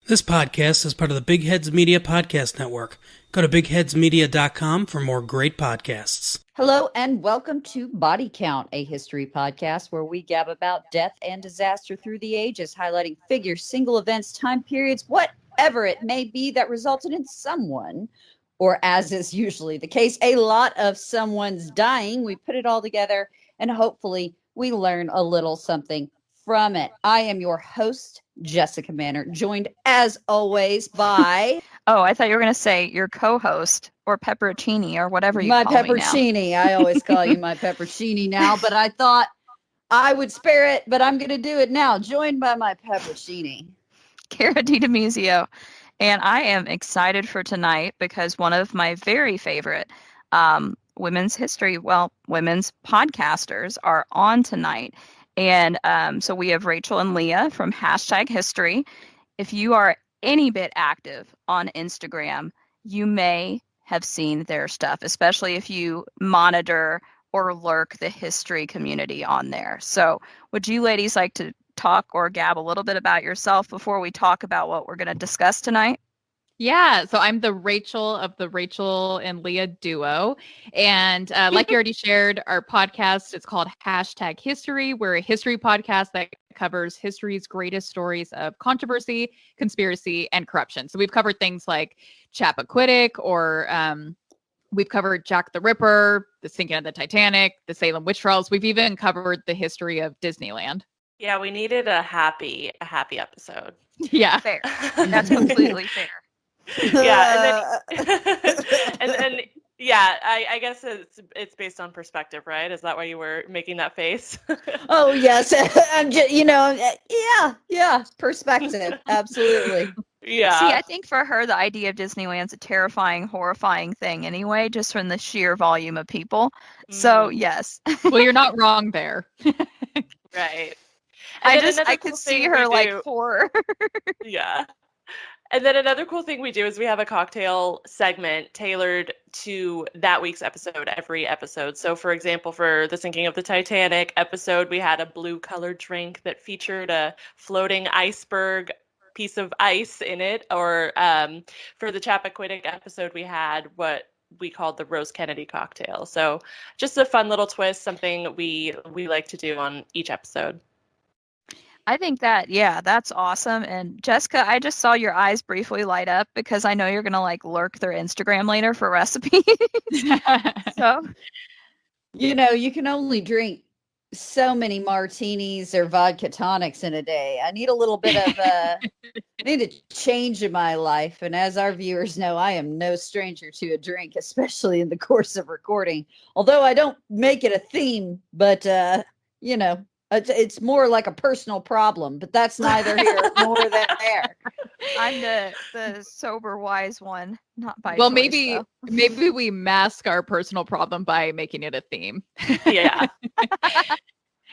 This podcast is part of the Big Heads Media Podcast Network. Go to bigheadsmedia.com for more great podcasts. Hello and welcome to Body Count, a history podcast where we gab about death and disaster through the ages, highlighting figures, single events, time periods, whatever it may be that resulted in someone, or as is usually the case, a lot of someone's dying. We put it all together and hopefully we learn a little something from it. I am your host, Jessica Manner, joined as always by... Oh, I thought you were going to say your co-host or pepperoncini or whatever you my call me now. pepperoncini. I always call you my pepperoncini now, but I thought I would spare it, but I'm going to do it now. Joined by my pepperoncini, Cara DiDemizio. And I am excited for tonight because one of my very favorite women's podcasters are on tonight. And so we have Rachel and Leah from #History. If you are any bit active on Instagram, you may have seen their stuff, especially if you monitor or lurk the history community on there. So would you ladies like to talk or gab a little bit about yourself before we talk about what we're going to discuss tonight? Yeah, so I'm the Rachel of the Rachel and Leah duo. And like you already shared, our podcast is called #History. We're a history podcast that covers history's greatest stories of controversy, conspiracy, and corruption. So we've covered things like Chappaquiddick, or we've covered Jack the Ripper, the sinking of the Titanic, the Salem witch trials. We've even covered the history of Disneyland. Yeah, we needed a happy episode. Yeah. Fair. That's completely fair. Yeah, and then yeah, I guess it's based on perspective, right? Is that why you were making that face? Oh yes, I'm just, yeah, perspective, absolutely. Yeah. See, I think for her, the idea of Disneyland's a terrifying, horrifying thing anyway, just from the sheer volume of people. So yes. Well, you're not wrong there. Right. I could see her like for. Yeah. And then another cool thing we do is we have a cocktail segment tailored to that week's episode every episode. So, for example, for the sinking of the Titanic episode, we had a blue-colored drink that featured a floating iceberg piece of ice in it. Or for the Chappaquiddick episode, we had what we called the Rose Kennedy cocktail. So just a fun little twist, something we like to do on each episode. I think that's awesome. And Jessica, I just saw your eyes briefly light up because I know you're going to like lurk their Instagram later for recipes. So, you can only drink so many martinis or vodka tonics in a day. I need a little bit of I need a change in my life. And as our viewers know, I am no stranger to a drink, especially in the course of recording. Although I don't make it a theme, but it's more like a personal problem, but that's neither here nor there. I'm the sober wise one, not by well, choice, maybe we mask our personal problem by making it a theme. Yeah.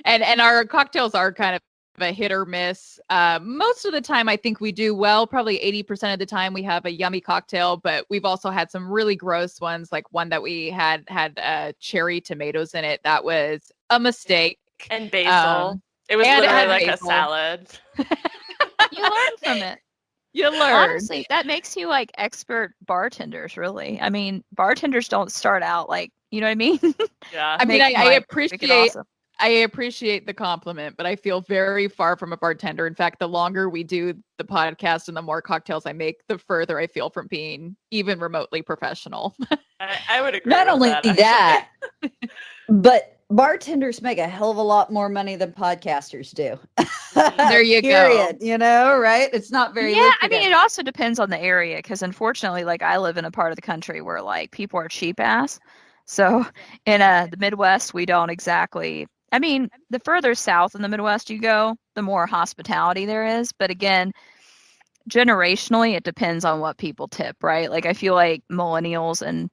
and our cocktails are kind of a hit or miss. Most of the time, I think we do well. Probably 80% of the time, we have a yummy cocktail, but we've also had some really gross ones, like one that we had cherry tomatoes in it. That was a mistake. And basil. It was literally like basil. A salad. You learn from it. You learn. Honestly, that makes you like expert bartenders, really. I mean, bartenders don't start out like, you know what I mean? Yeah. I mean, I appreciate the compliment, but I feel very far from a bartender. In fact, the longer we do the podcast and the more cocktails I make, the further I feel from being even remotely professional. I would agree. Not with only that, but bartenders make a hell of a lot more money than podcasters do. There you Period. go. Right? It's not very lucrative. I mean, it also depends on the area, because unfortunately, like I live in a part of the country where like people are cheap ass. So in the Midwest, we don't exactly. I mean, the further south in the Midwest you go, the more hospitality there is. But again, generationally, it depends on what people tip, right? Like I feel like millennials and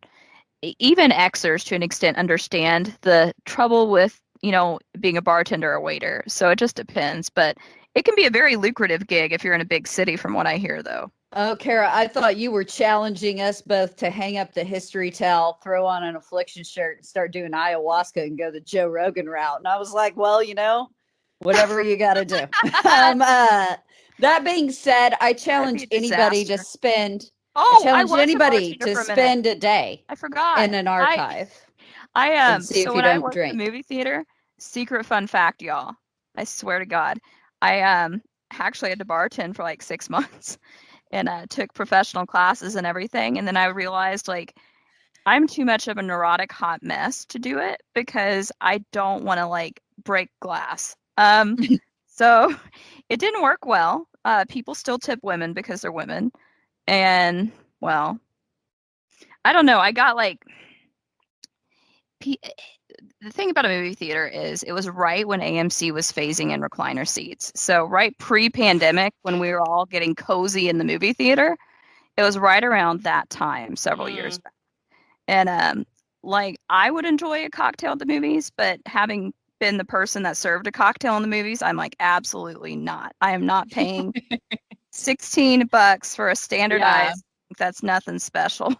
even Xers to an extent understand the trouble with, being a bartender or waiter. So it just depends. But it can be a very lucrative gig if you're in a big city, from what I hear, though. Oh, Cara, I thought you were challenging us both to hang up the history towel, throw on an affliction shirt, and start doing ayahuasca and go the Joe Rogan route. And I was like, well, whatever you got to do. That being said, I That'd challenge be a anybody to disaster. spend. I Oh, I challenge was a anybody bartender to for a minute. spend a day I forgot. in an archive I and see so if you when I don't worked at the drink. movie theater, secret fun fact, y'all. I swear to God, I actually had to bartend for like 6 months and took professional classes and everything. And then I realized like I'm too much of a neurotic hot mess to do it because I don't want to like break glass. So it didn't work well. People still tip women because they're women. And well, I don't know. I got like pe- the thing about a movie theater is it was right when AMC was phasing in recliner seats. So right pre-pandemic when we were all getting cozy in the movie theater, it was right around that time several years back. And like I would enjoy a cocktail at the movies, but having been the person that served a cocktail in the movies, I'm like absolutely not. I am not paying $16 for a standardized. That's nothing special.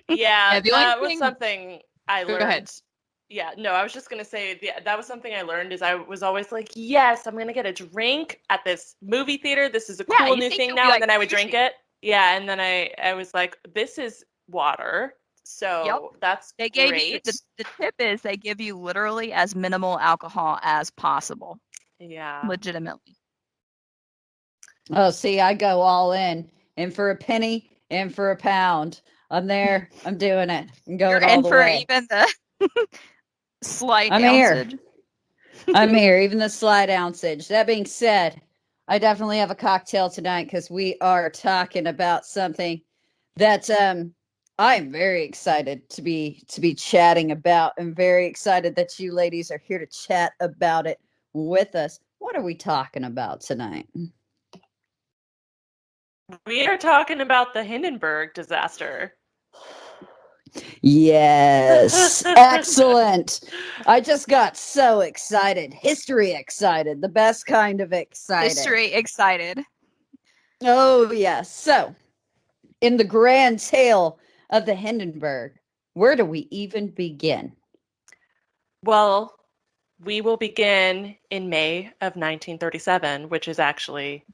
Yeah, The only that was thing. something I Go learned. ahead. Yeah, no, I was just gonna say that was something I learned is I was always like, yes, I'm gonna get a drink at this movie theater. This is a Yeah, cool you new think thing you'll be now, and like then I would drink bougie. it. Yeah, and then I was like, this is water, Yep. so that's They gave you great. the tip is they give you literally as minimal alcohol as possible. Yeah. Legitimately. Oh, see, I go all in for a penny and for a pound. I'm there. I'm doing it. I'm You're going all in the for way. even the slight I'm here. ounceage. I'm here, even the slight ounceage. That being said, I definitely have a cocktail tonight because we are talking about something that I'm very excited to be chatting about. I'm very excited that you ladies are here to chat about it with us. What are we talking about tonight? We are talking about the Hindenburg disaster. Yes, excellent. I just got so excited. History excited, the best kind of excited. History excited. Oh, yes. So, in the grand tale of the Hindenburg, where do we even begin? Well, we will begin in May of 1937, which is actually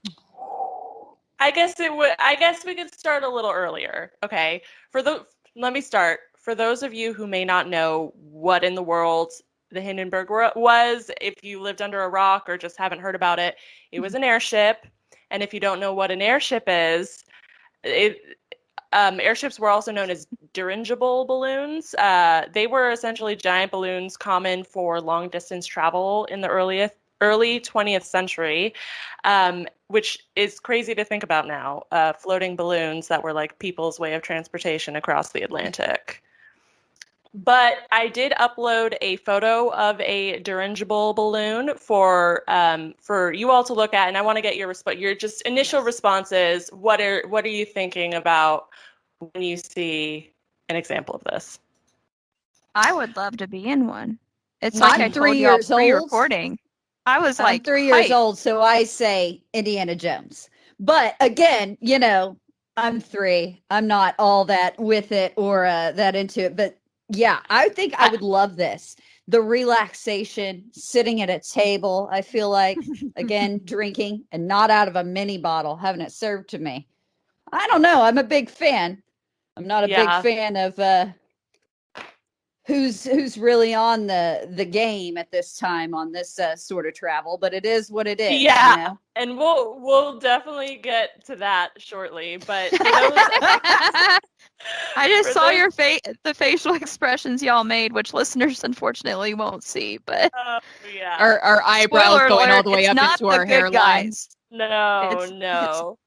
I guess we could start a little earlier. Okay. Let me start. For those of you who may not know what in the world the Hindenburg was, if you lived under a rock or just haven't heard about it, it was an airship. And if you don't know what an airship is, airships were also known as dirigible balloons. They were essentially giant balloons common for long distance travel in the early 20th century, which is crazy to think about now. Floating balloons that were like people's way of transportation across the Atlantic. But I did upload a photo of a dirigible balloon for you all to look at, and I want to get your just initial responses. What are you thinking about when you see an example of this? I would love to be in one. It's like I I'm told 3 y'all years old. pre-recording. I was I'm like 3 years hyped. old, so I say Indiana Jones. But again, I'm 3. I'm not all that with it or that into it. But yeah, I think I would love this. The relaxation, sitting at a table. I feel like, again, drinking and not out of a mini bottle, having it served to me. I don't know. I'm a big fan. I'm not a big Yeah. fan of who's really on the game at this time on this sort of travel, but it is what it is. Yeah, and we'll definitely get to that shortly. But for those, I just for saw those, your the facial expressions y'all made, which listeners unfortunately won't see. But yeah, Our eyebrows spoiler going all alert, the way it's up not into the our good hairline. guys. no, It's no.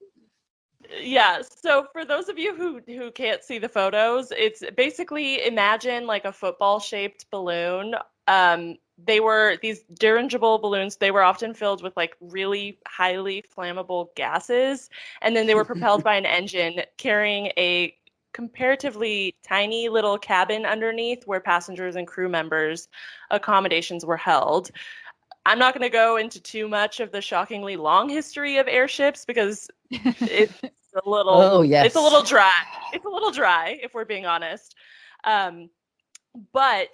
Yeah, so for those of you who can't see the photos, it's basically imagine like a football-shaped balloon. They were these dirigible balloons. They were often filled with like really highly flammable gases, and then they were propelled by an engine carrying a comparatively tiny little cabin underneath where passengers and crew members' accommodations were held. I'm not going to go into too much of the shockingly long history of airships because it's a little Oh yes. it's a little dry. It's a little dry if we're being honest. Um, but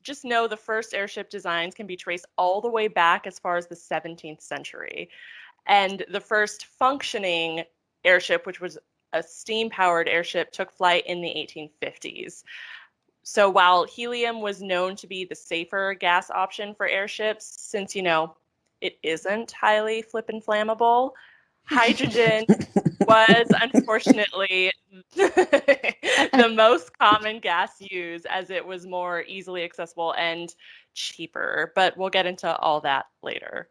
just know the first airship designs can be traced all the way back as far as the 17th century. And the first functioning airship, which was a steam-powered airship, took flight in the 1850s. So while helium was known to be the safer gas option for airships, since, it isn't highly flippin' flammable, hydrogen was unfortunately the most common gas used, as it was more easily accessible and cheaper. But we'll get into all that later.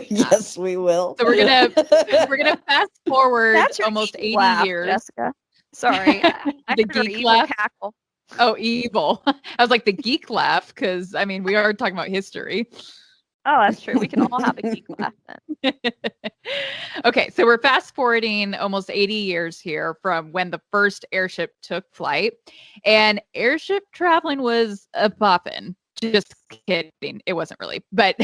Yes, we will. So we're gonna fast forward That's your almost 80 laugh, years. Jessica. Sorry, I The heard her geek evil laugh? cackle. Oh, evil. I was like the geek laugh, because I mean we are talking about history. Oh, that's true. We can all have a geek laugh then. Okay, so we're fast forwarding almost 80 years here from when the first airship took flight, and airship traveling was a poppin'. Just kidding, it wasn't really. But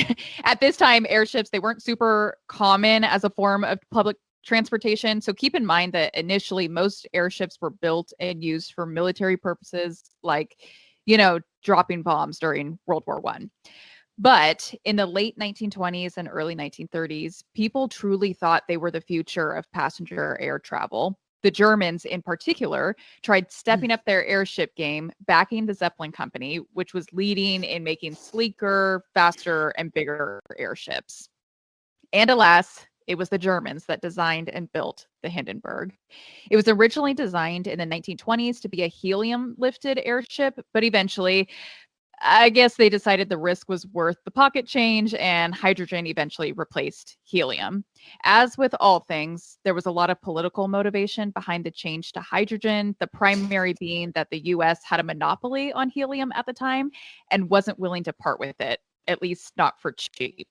at this time, airships, they weren't super common as a form of public transportation. So keep in mind that initially most airships were built and used for military purposes, like, dropping bombs during World War One. But in the late 1920s and early 1930s, people truly thought they were the future of passenger air travel. The Germans, in particular, tried stepping up their airship game, backing the Zeppelin Company, which was leading in making sleeker, faster, and bigger airships. And alas, it was the Germans that designed and built the Hindenburg. It was originally designed in the 1920s to be a helium-lifted airship, but eventually, I guess they decided the risk was worth the pocket change, and hydrogen eventually replaced helium. As with all things, there was a lot of political motivation behind the change to hydrogen, the primary being that the US had a monopoly on helium at the time and wasn't willing to part with it, at least not for cheap.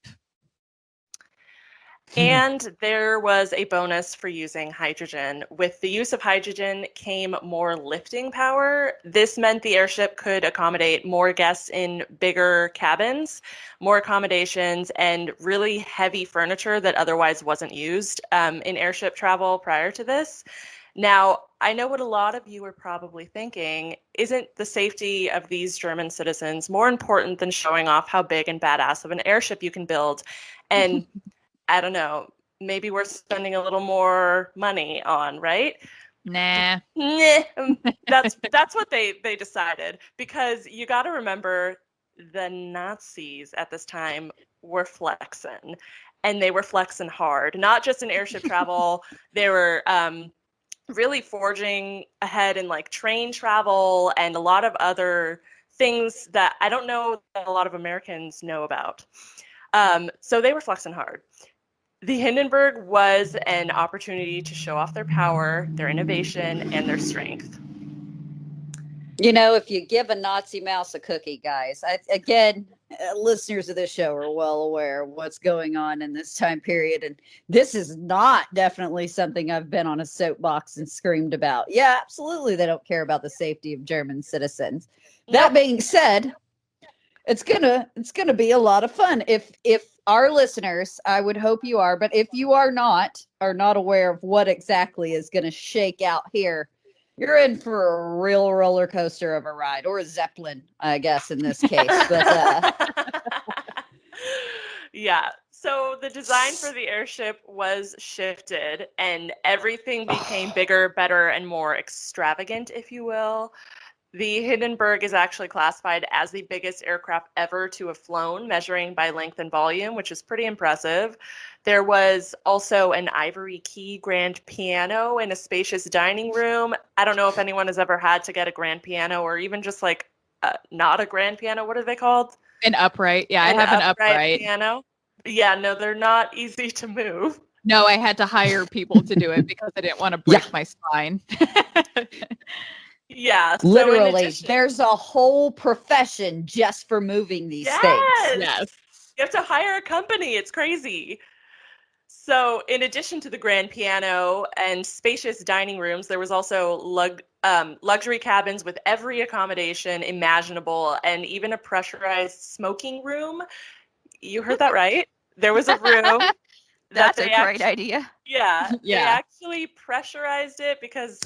And there was a bonus for using hydrogen. With the use of hydrogen came more lifting power. This meant the airship could accommodate more guests in bigger cabins, more accommodations, and really heavy furniture that otherwise wasn't used in airship travel prior to this. Now, I know what a lot of you are probably thinking. Isn't the safety of these German citizens more important than showing off how big and badass of an airship you can build? And I don't know, maybe we're spending a little more money on, right? Nah. That's what they decided, because you got to remember the Nazis at this time were flexing, and they were flexing hard, not just in airship travel. They were really forging ahead in like train travel and a lot of other things that I don't know that a lot of Americans know about. So they were flexing hard. The Hindenburg was an opportunity to show off their power, their innovation, and their strength. If you give a Nazi mouse a cookie, guys, listeners of this show are well aware of what's going on in this time period. And this is not definitely something I've been on a soapbox and screamed about. Yeah, absolutely. They don't care about the safety of German citizens. That being said, it's gonna be a lot of fun. If our listeners, I would hope you are, but if you are not aware of what exactly is going to shake out here, you're in for a real roller coaster of a ride, or a Zeppelin, I guess, in this case. But yeah. So the design for the airship was shifted, and everything became bigger, better, and more extravagant, if you will. The Hindenburg is actually classified as the biggest aircraft ever to have flown, measuring by length and volume, which is pretty impressive. There was also an ivory key grand piano in a spacious dining room. I don't know if anyone has ever had to get a grand piano, or even just like not a grand piano. What are they called? An upright. Yeah, I have an upright piano. Yeah, no, they're not easy to move. No, I had to hire people to do it because I didn't want to break my spine. Yeah, literally, there's a whole profession just for moving these things. Yes, you have to hire a company. It's crazy. So, in addition to the grand piano and spacious dining rooms, there was also luxury cabins with every accommodation imaginable, and even a pressurized smoking room. You heard that right. There was a room That's that a they great idea. Yeah, they Yeah. actually pressurized it because,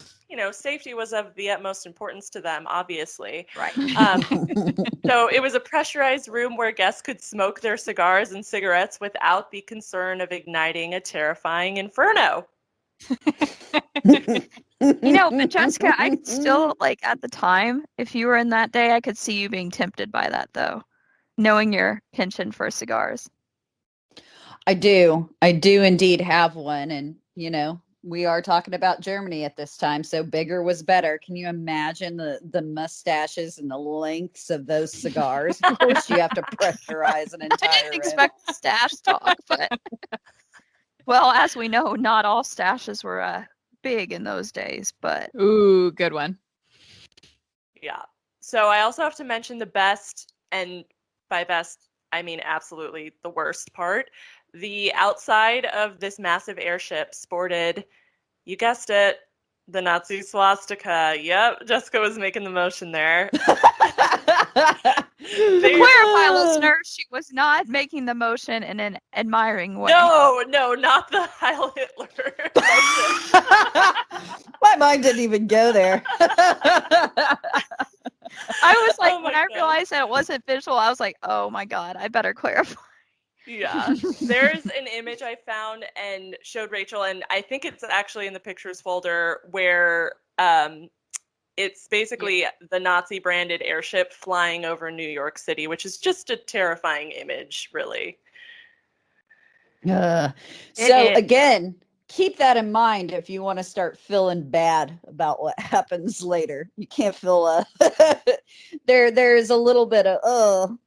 safety was of the utmost importance to them, obviously. Right. So it was a pressurized room where guests could smoke their cigars and cigarettes without the concern of igniting a terrifying inferno. But Jessica, I still at the time, if you were in that day, I could see you being tempted by that though, knowing your penchant for cigars. I do. I do indeed have one. And, we are talking about Germany at this time. So bigger was better. Can you imagine the mustaches and the lengths of those cigars? Of course, you have to pressurize an I entire didn't room. expect stash talk, but well, as we know, not all stashes were big in those days, but Ooh, good one. Yeah. So I also have to mention the best, and by best, I mean absolutely the worst part. The outside of this massive airship sported, you guessed it, the Nazi swastika. Yep, Jessica was making the motion there. to clarify, listener, she was not making the motion in an admiring way. No, not the Heil Hitler motion. My mind didn't even go there. I was like, Oh my when I God. realized that it wasn't visual, I was like, oh my God, I better clarify. Yeah, there's an image I found and showed Rachel, and I think it's actually in the pictures folder where it's basically the Nazi branded airship flying over New York City, which is just a terrifying image, really. So It- again, keep that in mind if you want to start feeling bad about what happens later. You can't feel there's a little bit of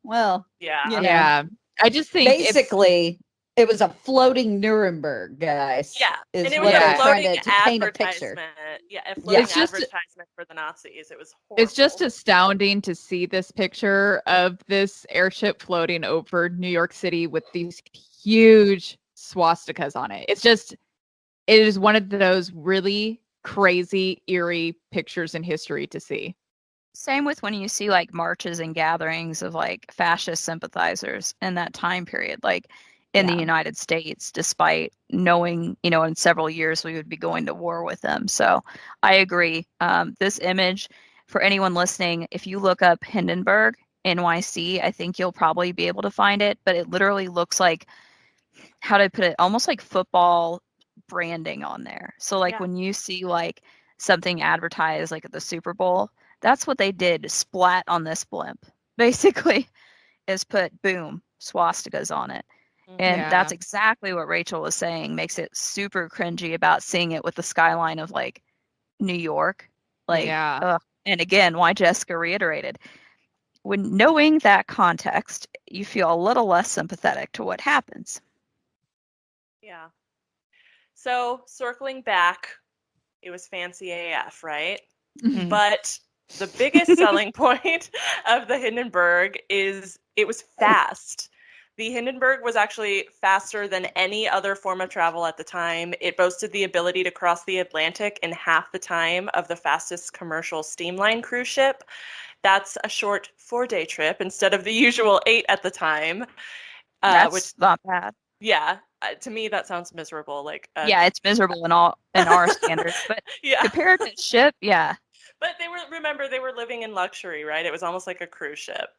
Yeah. Yeah. I just think basically it was a floating Nuremberg, guys. Yeah, is and it what was a they're trying floating to paint a picture. advertisement. Yeah, a floating It's just- advertisement for the Nazis. It was horrible. it's just astounding to see this picture of this airship floating over New York City with these huge swastikas on it. It is one of those really crazy, eerie pictures in history to see. Same with when you see marches and gatherings of fascist sympathizers in that time period, in the United States, despite knowing, in several years we would be going to war with them. So I agree. This image, for anyone listening, if you look up Hindenburg, NYC, I think you'll probably be able to find it, but it literally looks like, how do I put it, almost like football branding on there. So when you see something advertised at the Super Bowl, that's what they did, splat on this blimp. Basically, is put boom, swastikas on it. And that's exactly what Rachel was saying, makes it super cringy about seeing it with the skyline of New York. And again, why Jessica reiterated, when knowing that context, you feel a little less sympathetic to what happens. Yeah. So circling back, it was fancy AF, right? Mhm. But the biggest selling point of the Hindenburg is it was fast. The Hindenburg was actually faster than any other form of travel at the time. It boasted the ability to cross the Atlantic in half the time of the fastest commercial steamline cruise ship. That's a short 4-day trip instead of the usual 8 at the time. That's not bad. Yeah, to me that sounds miserable. Yeah, it's miserable in our standards, but yeah. compared to ship, yeah. But they were living in luxury, right? It was almost like a cruise ship.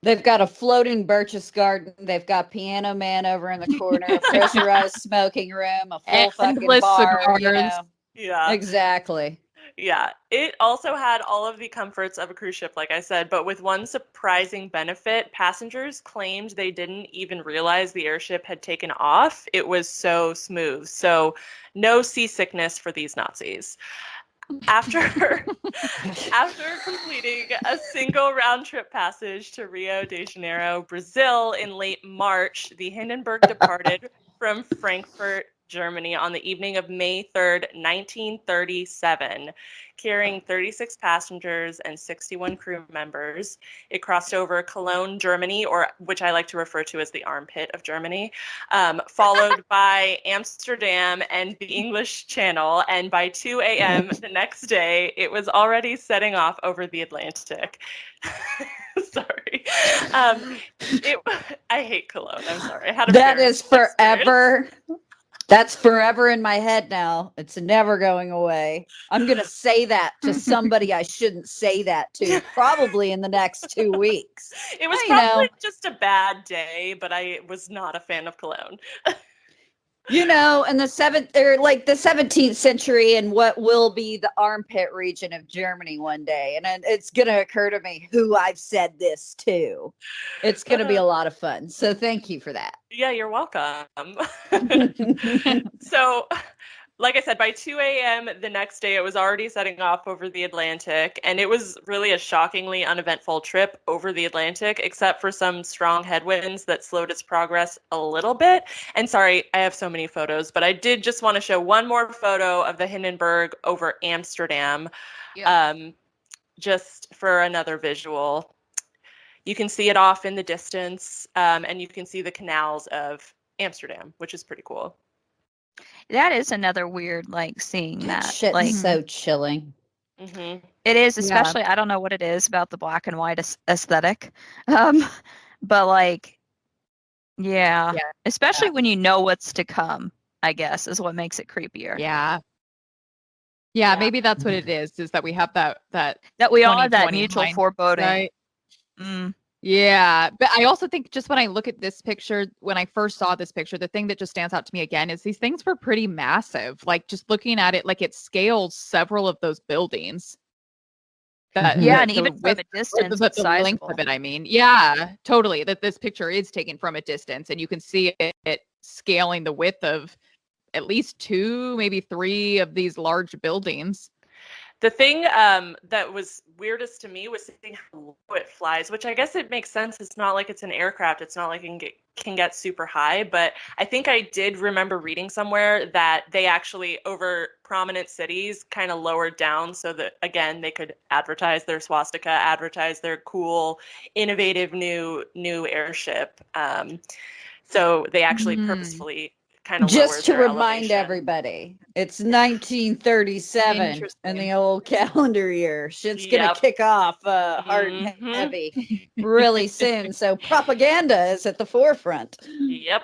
They've got a floating Birch's garden. They've got Piano Man over in the corner, a pressurized smoking room, a full fucking Endless bar. cigars. Yeah. Exactly. Yeah. It also had all of the comforts of a cruise ship, like I said, but with one surprising benefit. Passengers claimed they didn't even realize the airship had taken off. It was so smooth. So no seasickness for these Nazis. After completing a single round-trip passage to Rio de Janeiro, Brazil in late March, the Hindenburg departed from Frankfurt, Germany on the evening of May 3rd, 1937, carrying 36 passengers and 61 crew members. It crossed over Cologne, Germany, or which I like to refer to as the armpit of Germany, followed by Amsterdam and the English Channel, and by 2 a.m. the next day, it was already setting off over the Atlantic. Sorry. I hate Cologne. I'm sorry. I had a That very is forever That's forever in my head now. It's never going away. I'm going to say that to somebody I shouldn't say that to, probably in the next 2 weeks. It was You know. probably just a bad day, but I was not a fan of cologne. In the 17th century, and what will be the armpit region of Germany one day. And it's going to occur to me who I've said this to. It's going to be a lot of fun. So thank you for that. Yeah, you're welcome. So, like I said, by 2 a.m. the next day, it was already setting off over the Atlantic, and it was really a shockingly uneventful trip over the Atlantic, except for some strong headwinds that slowed its progress a little bit. And sorry, I have so many photos, but I did just want to show one more photo of the Hindenburg over Amsterdam, just for another visual. You can see it off in the distance, and you can see the canals of Amsterdam, which is pretty cool. That is another weird, seeing that. Shit's so chilling. Mm-hmm. It is, especially, I don't know what it is about the black and white aesthetic. But yeah, especially when you know what's to come, I guess, is what makes it creepier. Yeah, maybe that's what it is that we have that we all have that 2020 mutual foreboding. Right? Mm. Yeah, but I also think just when I look at this picture, when I first saw this picture, the thing that just stands out to me again is these things were pretty massive. Just looking at it, it scales several of those buildings. And even from a distance, the length of it, I mean. Yeah, totally. That this picture is taken from a distance, and you can see it scaling the width of at least 2, maybe 3 of these large buildings. The thing that was weirdest to me was seeing how low it flies, which I guess it makes sense. It's not like it's an aircraft. It's not like it can get super high. But I think I did remember reading somewhere that they actually, over prominent cities, kind of lowered down so that, again, they could advertise their swastika, advertise their cool, innovative new airship. So they actually purposefully kind of just to remind elevation. Everybody, it's 1937 in the old calendar year. Shit's gonna kick off hard and heavy really soon, so propaganda is at the forefront. Yep.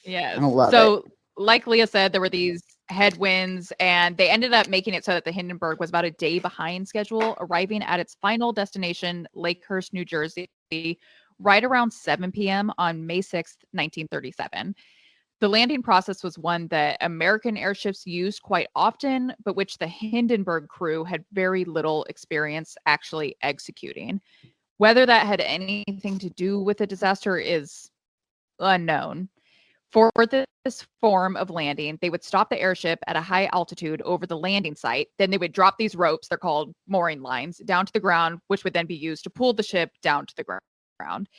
Yes. I love it. Like Leah said, there were these headwinds, and they ended up making it so that the Hindenburg was about a day behind schedule, arriving at its final destination, Lakehurst, New Jersey, right around 7 p.m. on May 6th, 1937. The landing process was one that American airships used quite often, but which the Hindenburg crew had very little experience actually executing. Whether that had anything to do with the disaster is unknown. For this form of landing, they would stop the airship at a high altitude over the landing site. Then they would drop these ropes, they're called mooring lines, down to the ground, which would then be used to pull the ship down to the ground.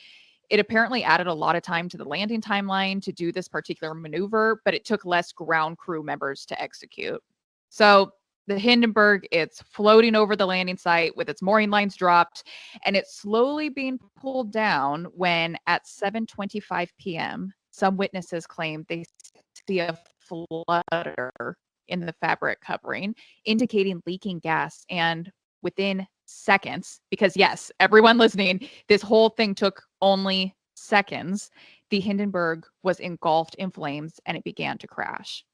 It apparently added a lot of time to the landing timeline to do this particular maneuver, but it took less ground crew members to execute. So the Hindenburg, it's floating over the landing site with its mooring lines dropped, and it's slowly being pulled down when at 7:25 p.m., some witnesses claim they see a flutter in the fabric covering, indicating leaking gas. And within seconds, because yes, everyone listening, this whole thing took only seconds, the Hindenburg was engulfed in flames and it began to crash.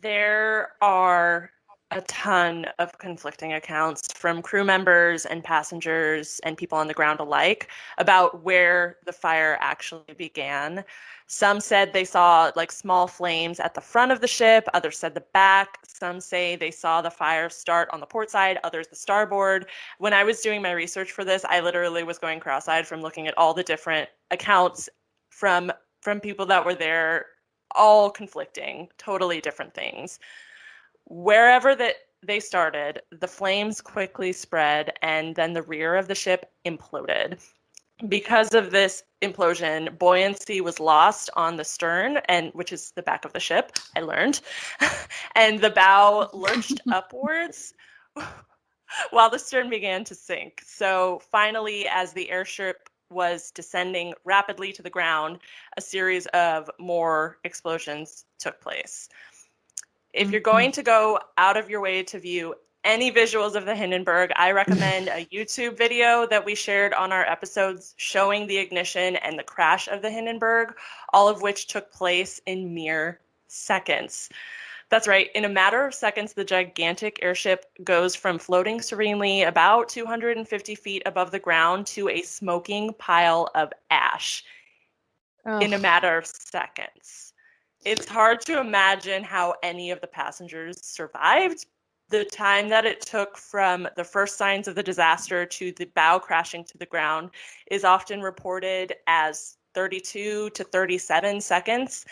There are a ton of conflicting accounts from crew members and passengers and people on the ground alike about where the fire actually began. Some said they saw small flames at the front of the ship. Others said the back. Some say they saw the fire start on the port side, others the starboard. When I was doing my research for this, I literally was going cross-eyed from looking at all the different accounts from people that were there, all conflicting, totally different things. Wherever that they started, the flames quickly spread, and then the rear of the ship imploded. Because of this implosion, buoyancy was lost on the stern, which is the back of the ship, I learned, and the bow lurched upwards while the stern began to sink. So finally, as the airship was descending rapidly to the ground, a series of more explosions took place. If you're going to go out of your way to view any visuals of the Hindenburg, I recommend a YouTube video that we shared on our episodes showing the ignition and the crash of the Hindenburg, all of which took place in mere seconds. That's right. In a matter of seconds, the gigantic airship goes from floating serenely about 250 feet above the ground to a smoking pile of ash in a matter of seconds. It's hard to imagine how any of the passengers survived. The time that it took from the first signs of the disaster to the bow crashing to the ground is often reported as 32 to 37 seconds.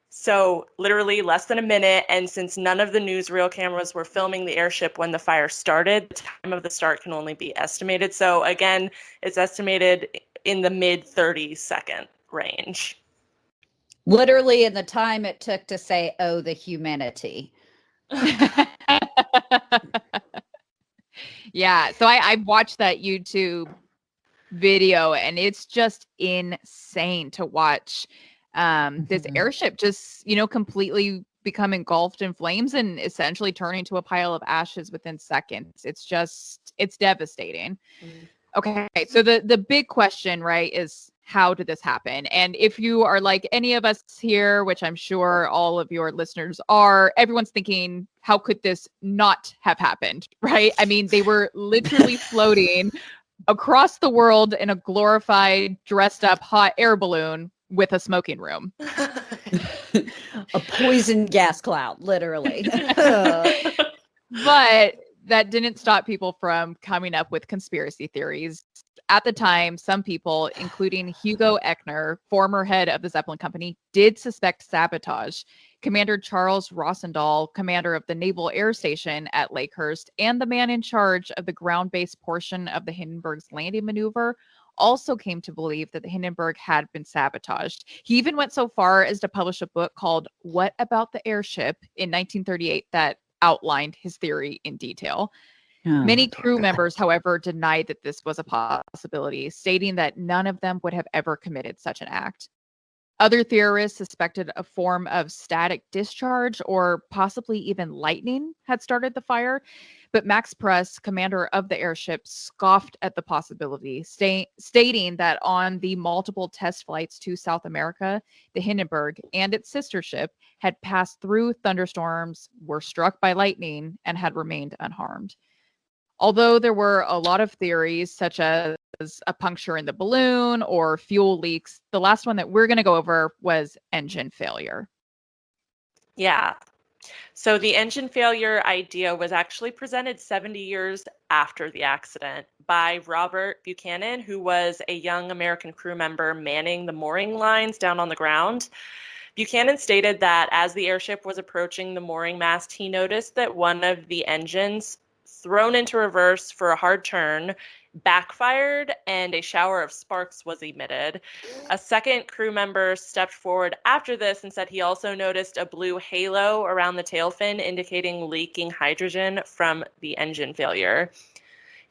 So literally less than a minute. And since none of the newsreel cameras were filming the airship when the fire started, the time of the start can only be estimated. So again, it's estimated in the mid 30-second range. Literally in the time it took to say, oh, the humanity. Yeah. So I watched that YouTube video and it's just insane to watch this airship just, completely become engulfed in flames and essentially turn into a pile of ashes within seconds. It's devastating. Okay. So the big question, right, is how did this happen? And if you are like any of us here, which I'm sure all of your listeners are, everyone's thinking, how could this not have happened? Right? I mean, they were literally floating across the world in a glorified, dressed up hot air balloon with a smoking room. A poison gas cloud, literally. But that didn't stop people from coming up with conspiracy theories. At the time, some people, including Hugo Echner, former head of the Zeppelin Company, did suspect sabotage. Commander Charles Rosendahl, commander of the Naval Air Station at Lakehurst, and the man in charge of the ground-based portion of the Hindenburg's landing maneuver, also came to believe that the Hindenburg had been sabotaged. He even went so far as to publish a book called What About the Airship in 1938 that outlined his theory in detail. Many crew members, however, denied that this was a possibility, stating that none of them would have ever committed such an act. Other theorists suspected a form of static discharge or possibly even lightning had started the fire, but Max Press, commander of the airship, scoffed at the possibility, stating that on the multiple test flights to South America, the Hindenburg and its sister ship had passed through thunderstorms, were struck by lightning, and had remained unharmed. Although there were a lot of theories, such as a puncture in the balloon or fuel leaks, the last one that we're going to go over was engine failure. Yeah. So the engine failure idea was actually presented 70 years after the accident by Robert Buchanan, who was a young American crew member manning the mooring lines down on the ground. Buchanan stated that as the airship was approaching the mooring mast, he noticed that one of the engines, thrown into reverse for a hard turn, backfired and a shower of sparks was emitted. A second crew member stepped forward after this and said he also noticed a blue halo around the tail fin indicating leaking hydrogen from the engine failure.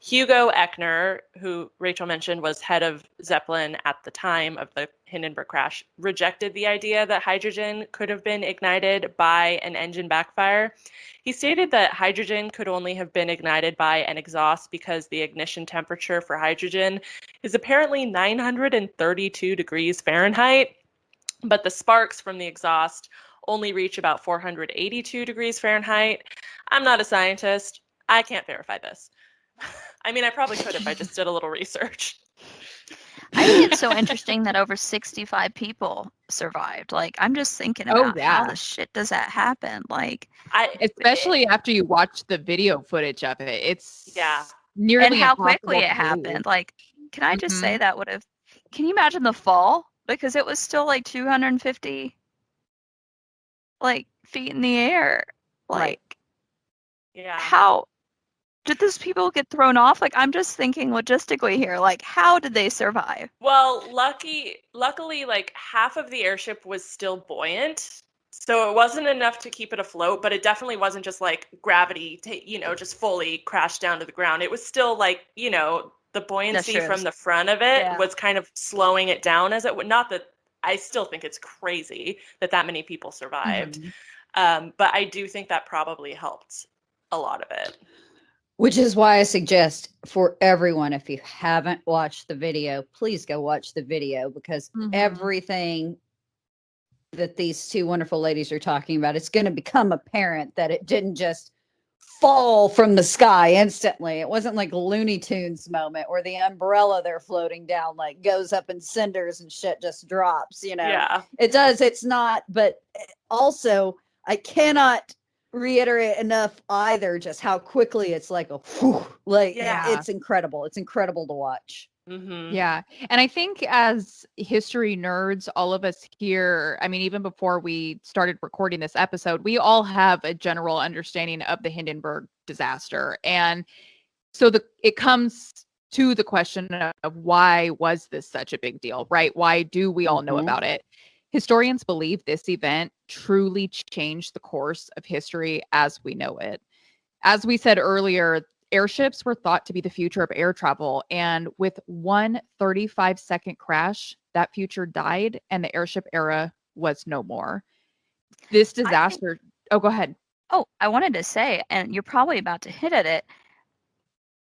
Hugo Echner, who Rachel mentioned was head of Zeppelin at the time of the Hindenburg crash, rejected the idea that hydrogen could have been ignited by an engine backfire. He stated that hydrogen could only have been ignited by an exhaust because the ignition temperature for hydrogen is apparently 932 degrees Fahrenheit, but the sparks from the exhaust only reach about 482 degrees Fahrenheit. I'm not a scientist. I can't verify this. I mean, I probably could if I just did a little research. I think it's so interesting that over 65 people survived. Like, I'm just thinking about how the shit does that happen? Like, especially after you watch the video footage of it, it's nearly and how quickly it happened. Like, can I just say that would have? Can you imagine the fall? Because it was still like 250 feet in the air. Like, how did those people get thrown off? Like, I'm just thinking logistically here. Like, how did they survive? Well, luckily, like half of the airship was still buoyant, so it wasn't enough to keep it afloat. But it definitely wasn't just like gravity, just fully crashed down to the ground. It was still like, the buoyancy from the front of it was kind of slowing it down as it would. Not that I still think it's crazy that many people survived, but I do think that probably helped a lot of it. Which is why I suggest for everyone, if you haven't watched the video, please go watch the video, because everything that these two wonderful ladies are talking about, it's going to become apparent that it didn't just fall from the sky instantly. It wasn't like Looney Tunes moment where the umbrella they're floating down like goes up in cinders and shit just drops, you know. Yeah. It does, it's not, but also I cannot reiterate enough either just how quickly it's like a whew, like it's incredible. It's incredible to watch. Yeah. And I think as history nerds, all of us here, I mean, even before we started recording this episode, we all have a general understanding of the Hindenburg disaster. And so it comes to the question of why was this such a big deal, right? Why do we all know about it? Historians believe this event truly changed the course of history as we know it. As we said earlier, airships were thought to be the future of air travel. And with one 35-second crash, that future died and the airship era was no more. This disaster. Oh, go ahead. Oh, I wanted to say, and you're probably about to hit at it.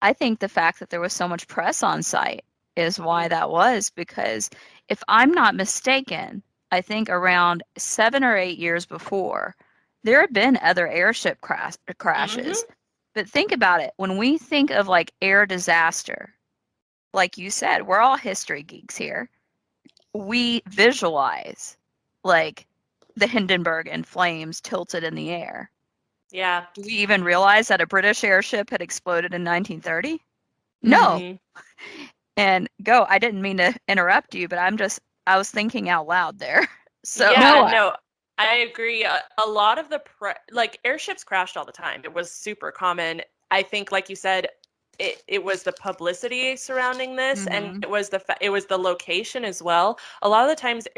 I think the fact that there was so much press on site is why that was, because if I'm not mistaken, I think around 7 or 8 years before, there had been other airship crashes. But think about it. When we think of like air disaster, like you said, we're all history geeks here. We visualize like the Hindenburg in flames tilted in the air. Yeah. Do we even realize that a British airship had exploded in 1930? No. And I didn't mean to interrupt you, but I was thinking out loud there. So no, I agree. A lot of the like airships crashed all the time. It was super common. I think, like you said, it was the publicity surrounding this, and it was the location as well. A lot of the times,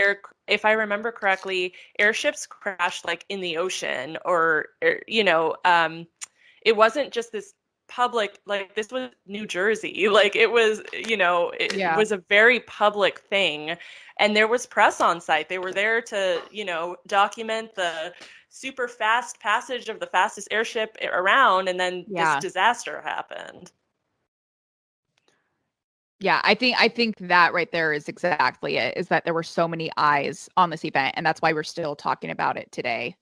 if I remember correctly, airships crashed like in the ocean, or it wasn't just this public, like this was New Jersey, like it was, it was a very public thing, and there was press on site. They were there to document the super fast passage of the fastest airship around, and then this disaster happened. Yeah, I think that right there is exactly it, is that there were so many eyes on this event, and that's why we're still talking about it today.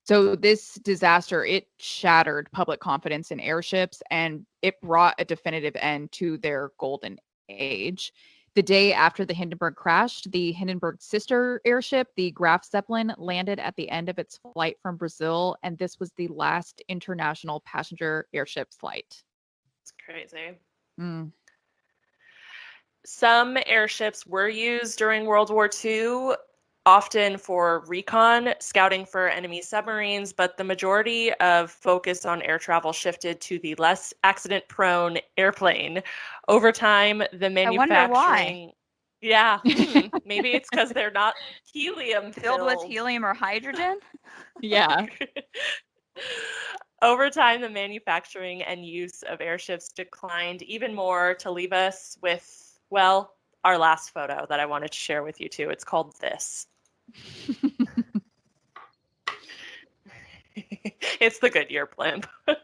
So this disaster, it shattered public confidence in airships, and it brought a definitive end to their golden age. The day after the Hindenburg crashed, the Hindenburg sister airship, the Graf Zeppelin, landed at the end of its flight from Brazil, and this was the last international passenger airship flight. It's crazy. Some airships were used during World War II, often for recon, scouting for enemy submarines, but the majority of focus on air travel shifted to the less accident-prone airplane. Over time, the manufacturing... I wonder why. Yeah, maybe it's because they're not helium filled with helium or hydrogen? Yeah. Over time, the manufacturing and use of airships declined even more, to leave us with, well, our last photo that I wanted to share with you too. It's called this. It's the Goodyear blimp. I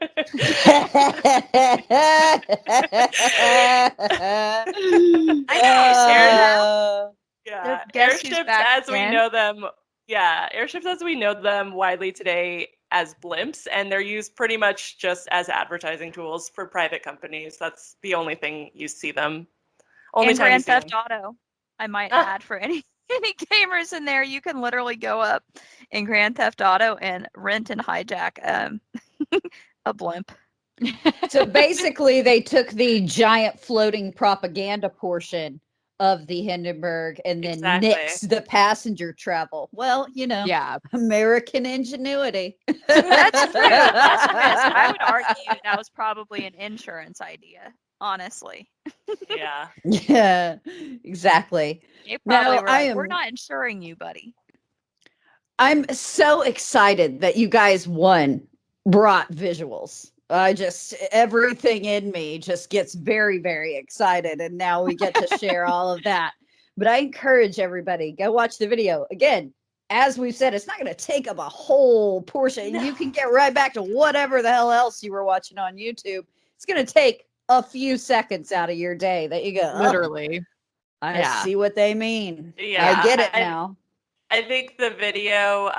know. Yeah, airships as we know them. Yeah, airships as we know them widely today as blimps, and they're used pretty much just as advertising tools for private companies. That's the only thing you see them. Only and time Grand Theft Auto, I might add, for any gamers in there, you can literally go up in Grand Theft Auto and rent and hijack a blimp. So basically, they took the giant floating propaganda portion of the Hindenburg and then nixed the passenger travel. Well, American ingenuity. That's true. I would argue that was probably an insurance idea, honestly. Yeah. Yeah, exactly. We're not insuring you, buddy. I'm so excited that you guys brought visuals. Everything in me just gets very, very excited. And now we get to share all of that. But I encourage everybody, go watch the video. Again, as we've said, it's not going to take up a whole portion. No. You can get right back to whatever the hell else you were watching on YouTube. it's gonna take a few seconds out of your day that you go, oh, Literally. I Yeah. see what they mean. Yeah, I get it now. I think the video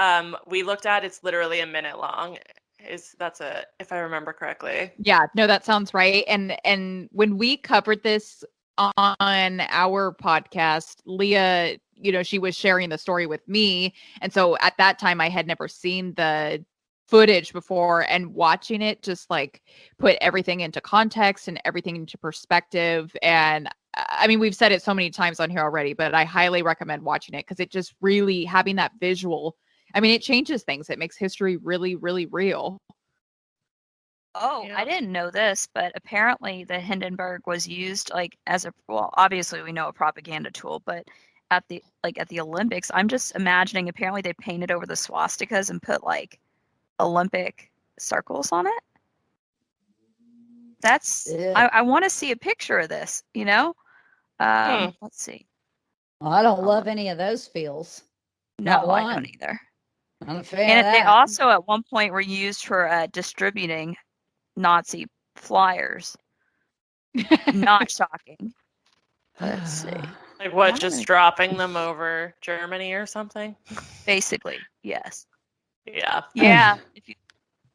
we looked at, it's literally a minute long. If I remember correctly. Yeah, no, that sounds right. And when we covered this on our podcast, Leah, she was sharing the story with me. And so at that time I had never seen the footage before, and watching it just like put everything into context and everything into perspective. And I mean, we've said it so many times on here already, but I highly recommend watching it because it just really having that visual. I mean, it changes things. It makes history really, really real. Oh, Yeah. I didn't know this, but apparently the Hindenburg was used like well, obviously we know a propaganda tool, but at the Olympics, I'm just imagining apparently they painted over the swastikas and put like Olympic circles on it. That's Yeah. I want to see a picture of this, Let's see. Well, I don't love any of those feels. Not No, I one. don't either. I'm a fan And of they that. also at one point were used for distributing Nazi flyers. Not shocking. Let's see. Like what, I'm just gonna- dropping them over Germany or something? Basically, yes. Yeah. Yeah, if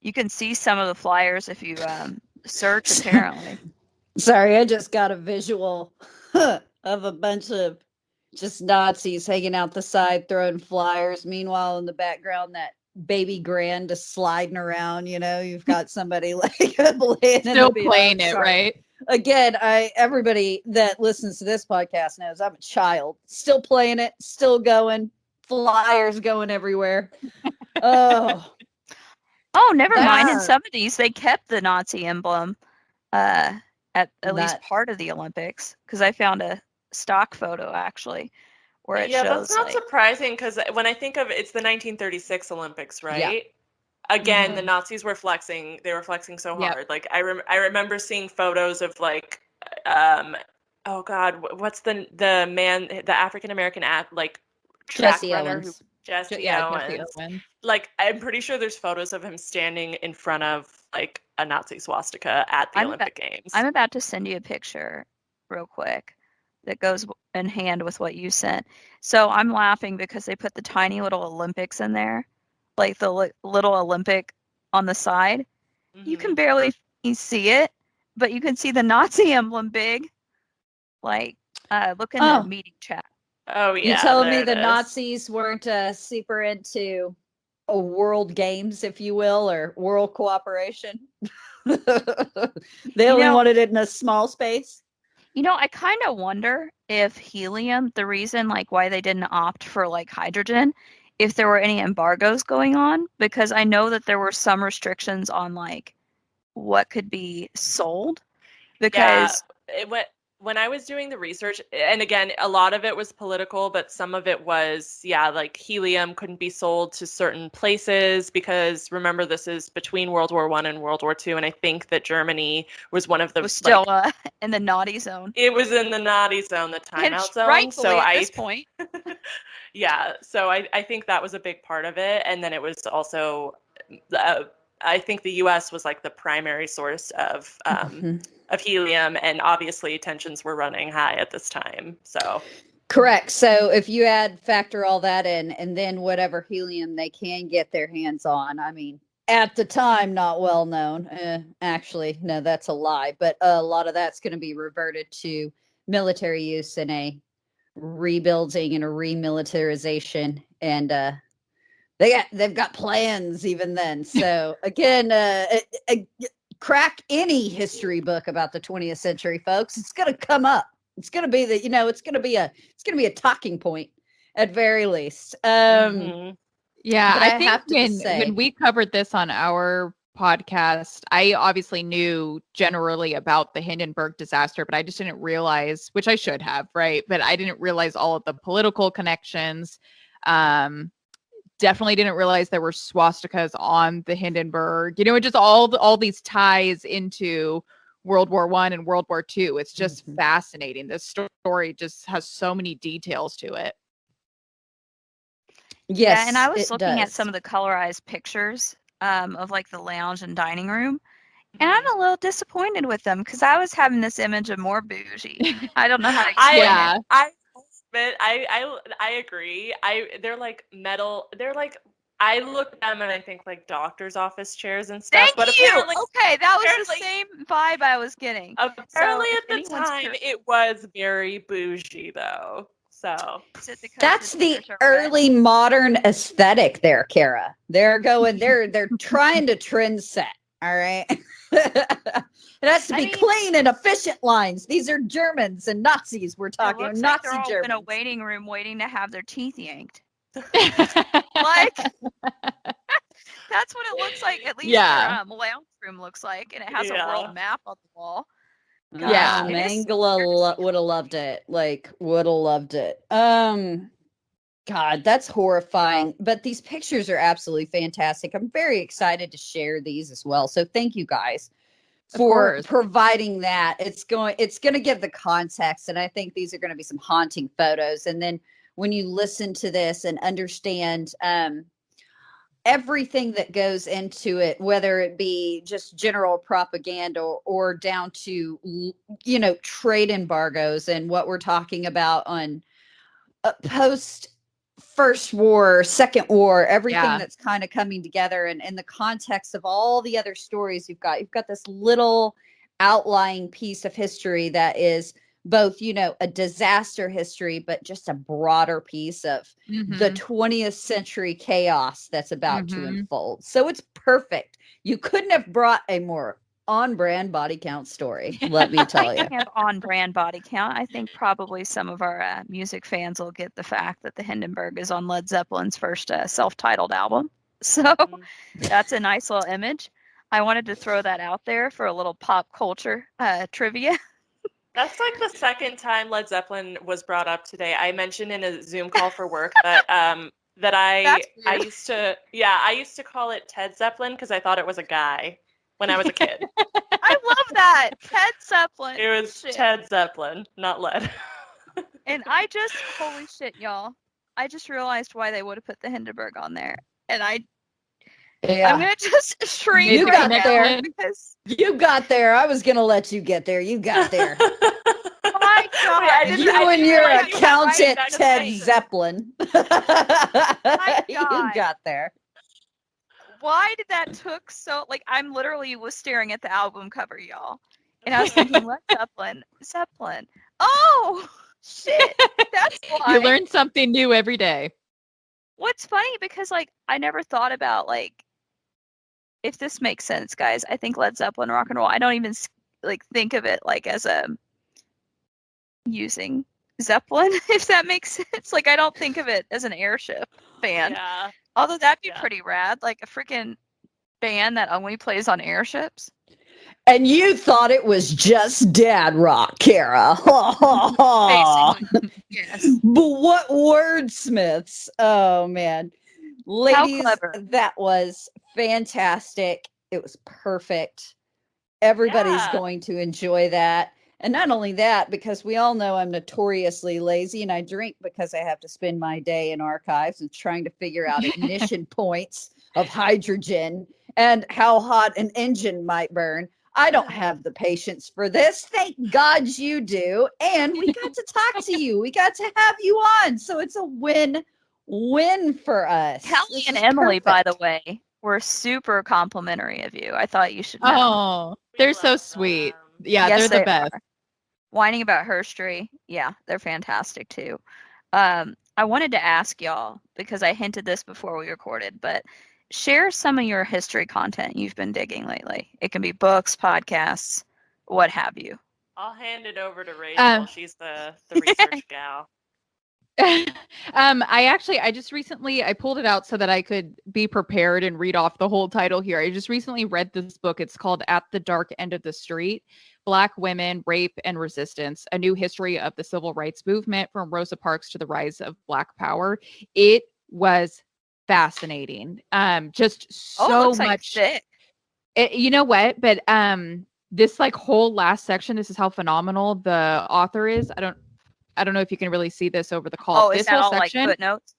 you can see some of the flyers if you search apparently. Sorry, I just got a visual of a bunch of just Nazis hanging out the side throwing flyers. Meanwhile, in the background, that baby grand just sliding around. You've got somebody like laying in Still the playing it, sorry. right? Again, everybody that listens to this podcast knows I'm a child, still playing it, still going, flyers going everywhere. Oh, Oh, never mind. In that- some of these, they kept the Nazi emblem at least That- part of the Olympics, because I found a stock photo actually where it Yeah, shows that's not like surprising because when I think of it's the 1936 Olympics, right? Again, the Mhm. Nazis were flexing. They were flexing so Yep. hard. Like I remember seeing photos of like, oh God, what's the man, the African American like track Jesse runner Owens. Jesse Jesse Owens. Owens. Like I'm pretty sure there's photos of him standing in front of like a Nazi swastika at the Olympic Games. I'm about to send you a picture real quick that goes in hand with what you sent. So I'm laughing because they put the tiny little Olympics in there, like the little Olympic on the side. You can Mhm. barely see it, but you can see the Nazi emblem big. Like, look in Oh. the meeting chat. Oh yeah, You telling there me it the is. Nazis weren't super into a world games, if you will, or world cooperation? They only wanted it in a small space. I kind of wonder if helium, the reason like why they didn't opt for like hydrogen, if there were any embargoes going on, because I know that there were some restrictions on like what could be sold. Because When I was doing the research, and again, a lot of it was political, but some of it was, like helium couldn't be sold to certain places because remember, this is between World War I and World War II, and I think that Germany was one of the was still in the naughty zone. it was in the naughty zone, the And timeout zone. rightfully So at this point. yeah, so I think that was a big part of it, and then it was also. I think the U.S. was like the primary source of helium, and obviously tensions were running high at this time. So correct. So if you factor all that in, and then whatever helium they can get their hands on, I mean, at the time, not well known. Actually, no, that's a lie. But a lot of that's going to be reverted to military use in a rebuilding and a remilitarization, and they've got plans even then. So again, crack any history book about the 20th century, folks. It's going to come up. It's going to be it's going to be a talking point at very least. Yeah, but I I think have to say, when we covered this on our podcast, I obviously knew generally about the Hindenburg disaster, but I just didn't realize, which I should have, right? But I didn't realize all of the political connections. Definitely didn't realize there were swastikas on the Hindenburg. It just all these ties into World War I and World War II. It's just fascinating. This story just has so many details to it. yes, yeah, and I was looking at does. some of the colorized pictures of like the lounge and dining room, And I'm a little disappointed with them because I was having this image of more bougie. I don't know how to I explain Yeah. it. I agree. They're like metal. They're like, I look at them and I think like doctor's office chairs and stuff. Thank But you. apparently, Okay, that was the apparently, same vibe I was getting. apparently So if at the anyone's time curious, it was very bougie though. So is it because That's the the chairs are red? early modern aesthetic there, Kara. They're trying to trend set. All right. It has to I be mean- clean and efficient lines. These are Germans and Nazis. We're It talking looks like they're Nazi all in a Germans. waiting room waiting to have their teeth yanked. Like that's what it looks like. At least Yeah. their lounge room looks like, and it has a Yeah. world map on the wall. Yeah. It is Mangala would have loved it. Like, would have loved it. God, that's horrifying. But these pictures are absolutely fantastic. I'm very excited to share these as well. So thank you guys Of for course. providing that. It's going to give the context, and I think these are going to be some haunting photos. And then when you listen to this and understand everything that goes into it, whether it be just general propaganda or down to trade embargoes and what we're talking about on post First War, Second War, everything Yeah. that's kind of coming together, and in the context of all the other stories you've got this little outlying piece of history that is both a disaster history, but just a broader piece of the Mhm. 20th century chaos that's about to Mhm. unfold. So it's perfect. You couldn't have brought a more on brand body count story, let me tell you. Speaking of on-brand body count, I think probably some of our music fans will get the fact that the Hindenburg is on Led Zeppelin's first self-titled album. So that's a nice little image. I wanted to throw that out there for a little pop culture trivia. That's like the second time Led Zeppelin was brought up today. I mentioned in a Zoom call for work that I That's used to call it Ted Zeppelin because I thought it was a guy when I was a kid. I love that. Ted Zeppelin. It was Shit. Ted Zeppelin, not Led. And holy shit, y'all. I just realized why they would have put the Hindenburg on there. And I'm gonna just shrink You right got now there. because You got there. I was gonna let you get there. You got there. my God. I didn't- You I and didn't your realize you had accountant writing back to Ted face. Zeppelin. God. You got there. Why did that took so I'm literally was staring at the album cover, y'all. And I was thinking, what Zeppelin. Oh shit. That's why. You learn something new every day. What's funny because I never thought about if this makes sense, guys. I think Led Zeppelin rock and roll. I don't even think of it as a using Zeppelin, if that makes sense. I don't think of it as an airship band. Yeah. Although that'd be Yeah. pretty rad, a freaking band that only plays on airships. And you thought it was just dad rock, Kara. Basically, yes. But what wordsmiths? Oh man. Ladies, clever. that was fantastic. It was perfect. Everybody's Yeah. going to enjoy that. And not only that, because we all know I'm notoriously lazy and I drink because I have to spend my day in archives and trying to figure out ignition points of hydrogen and how hot an engine might burn. I don't have the patience for this. Thank God you do. And we got to talk to you. We got to have you on. So it's a win for us. Kelly This and is Emily, by perfect. the way, were super complimentary of you. I thought you should know. Oh, they're so love sweet. them. Yeah, Yes, they're they the best. are. Whining about herstory. Yeah, they're fantastic too. I wanted to ask y'all, because I hinted this before we recorded, but share some of your history content you've been digging lately. It can be books, podcasts, what have you. I'll hand it over to Rachel. She's the research gal. I just recently I pulled it out so that I could be prepared and read off the whole title here. I just recently read this book. It's called At the Dark End of the Street: Black Women, Rape, and Resistance: A New History of the Civil Rights Movement from Rosa Parks to the Rise of Black Power. It was fascinating. Just so looks much. thick. You know what? But this whole last section, this is how phenomenal the author is. I don't know if you can really see this over the call. Oh, is This that whole all section, footnotes?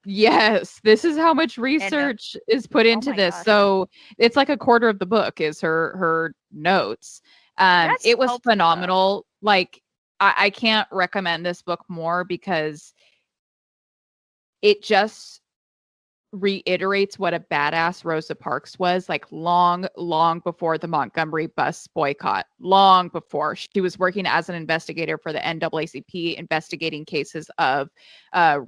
Yes, this is how much research is put into my this. gosh. So it's like a quarter of the book is her notes. That's It was helpful, though. phenomenal. Like I can't recommend this book more because it just reiterates what a badass Rosa Parks was, like long before the Montgomery bus boycott, long before. She was working as an investigator for the NAACP, investigating cases of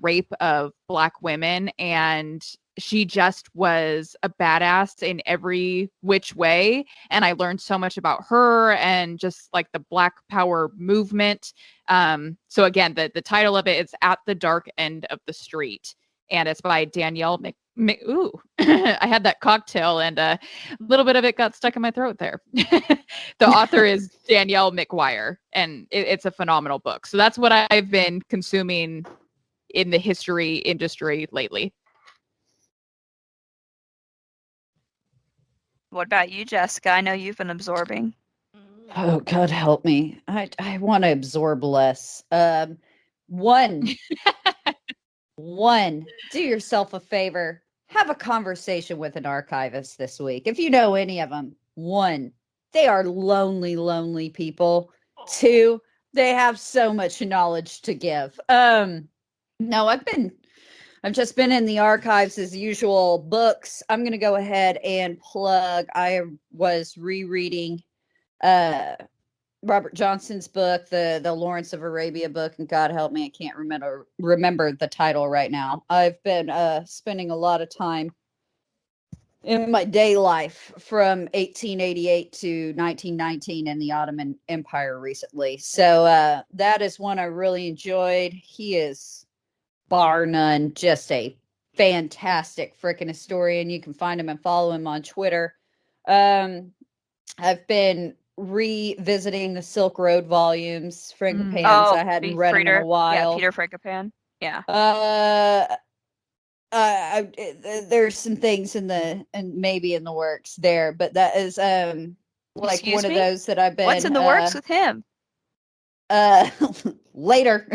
rape of Black women. And she just was a badass in every which way. And I learned so much about her and just like the Black Power movement. So again, the title of it is At the Dark End of the Street, and it's by Danielle ooh, I had that cocktail and a little bit of it got stuck in my throat there. The author is Danielle McGuire, and it's a phenomenal book. So that's what I've been consuming in the history industry lately. What about you, Jessica? I know you've been absorbing. Oh, God help me. I want to absorb less. One, do yourself a favor. Have a conversation with an archivist this week. If you know any of them, one, they are lonely people. Two, they have so much knowledge to give. No, I've just been in the archives as usual. Books. I'm going to go ahead and plug. I was rereading Robert Johnson's book, the Lawrence of Arabia book, and God help me, I can't remember the title right now. I've been spending a lot of time in my day life from 1888 to 1919 in the Ottoman Empire recently. So that is one I really enjoyed. He is bar none just a fantastic freaking historian. You can find him and follow him on Twitter. I've been revisiting the Silk Road volumes, Frangipans. I hadn't read them in a while. Yeah, Peter Frankopan. Yeah. There's some things and maybe in the works there, but that is like Excuse one of me? those that I've been. What's in the works with him? Later,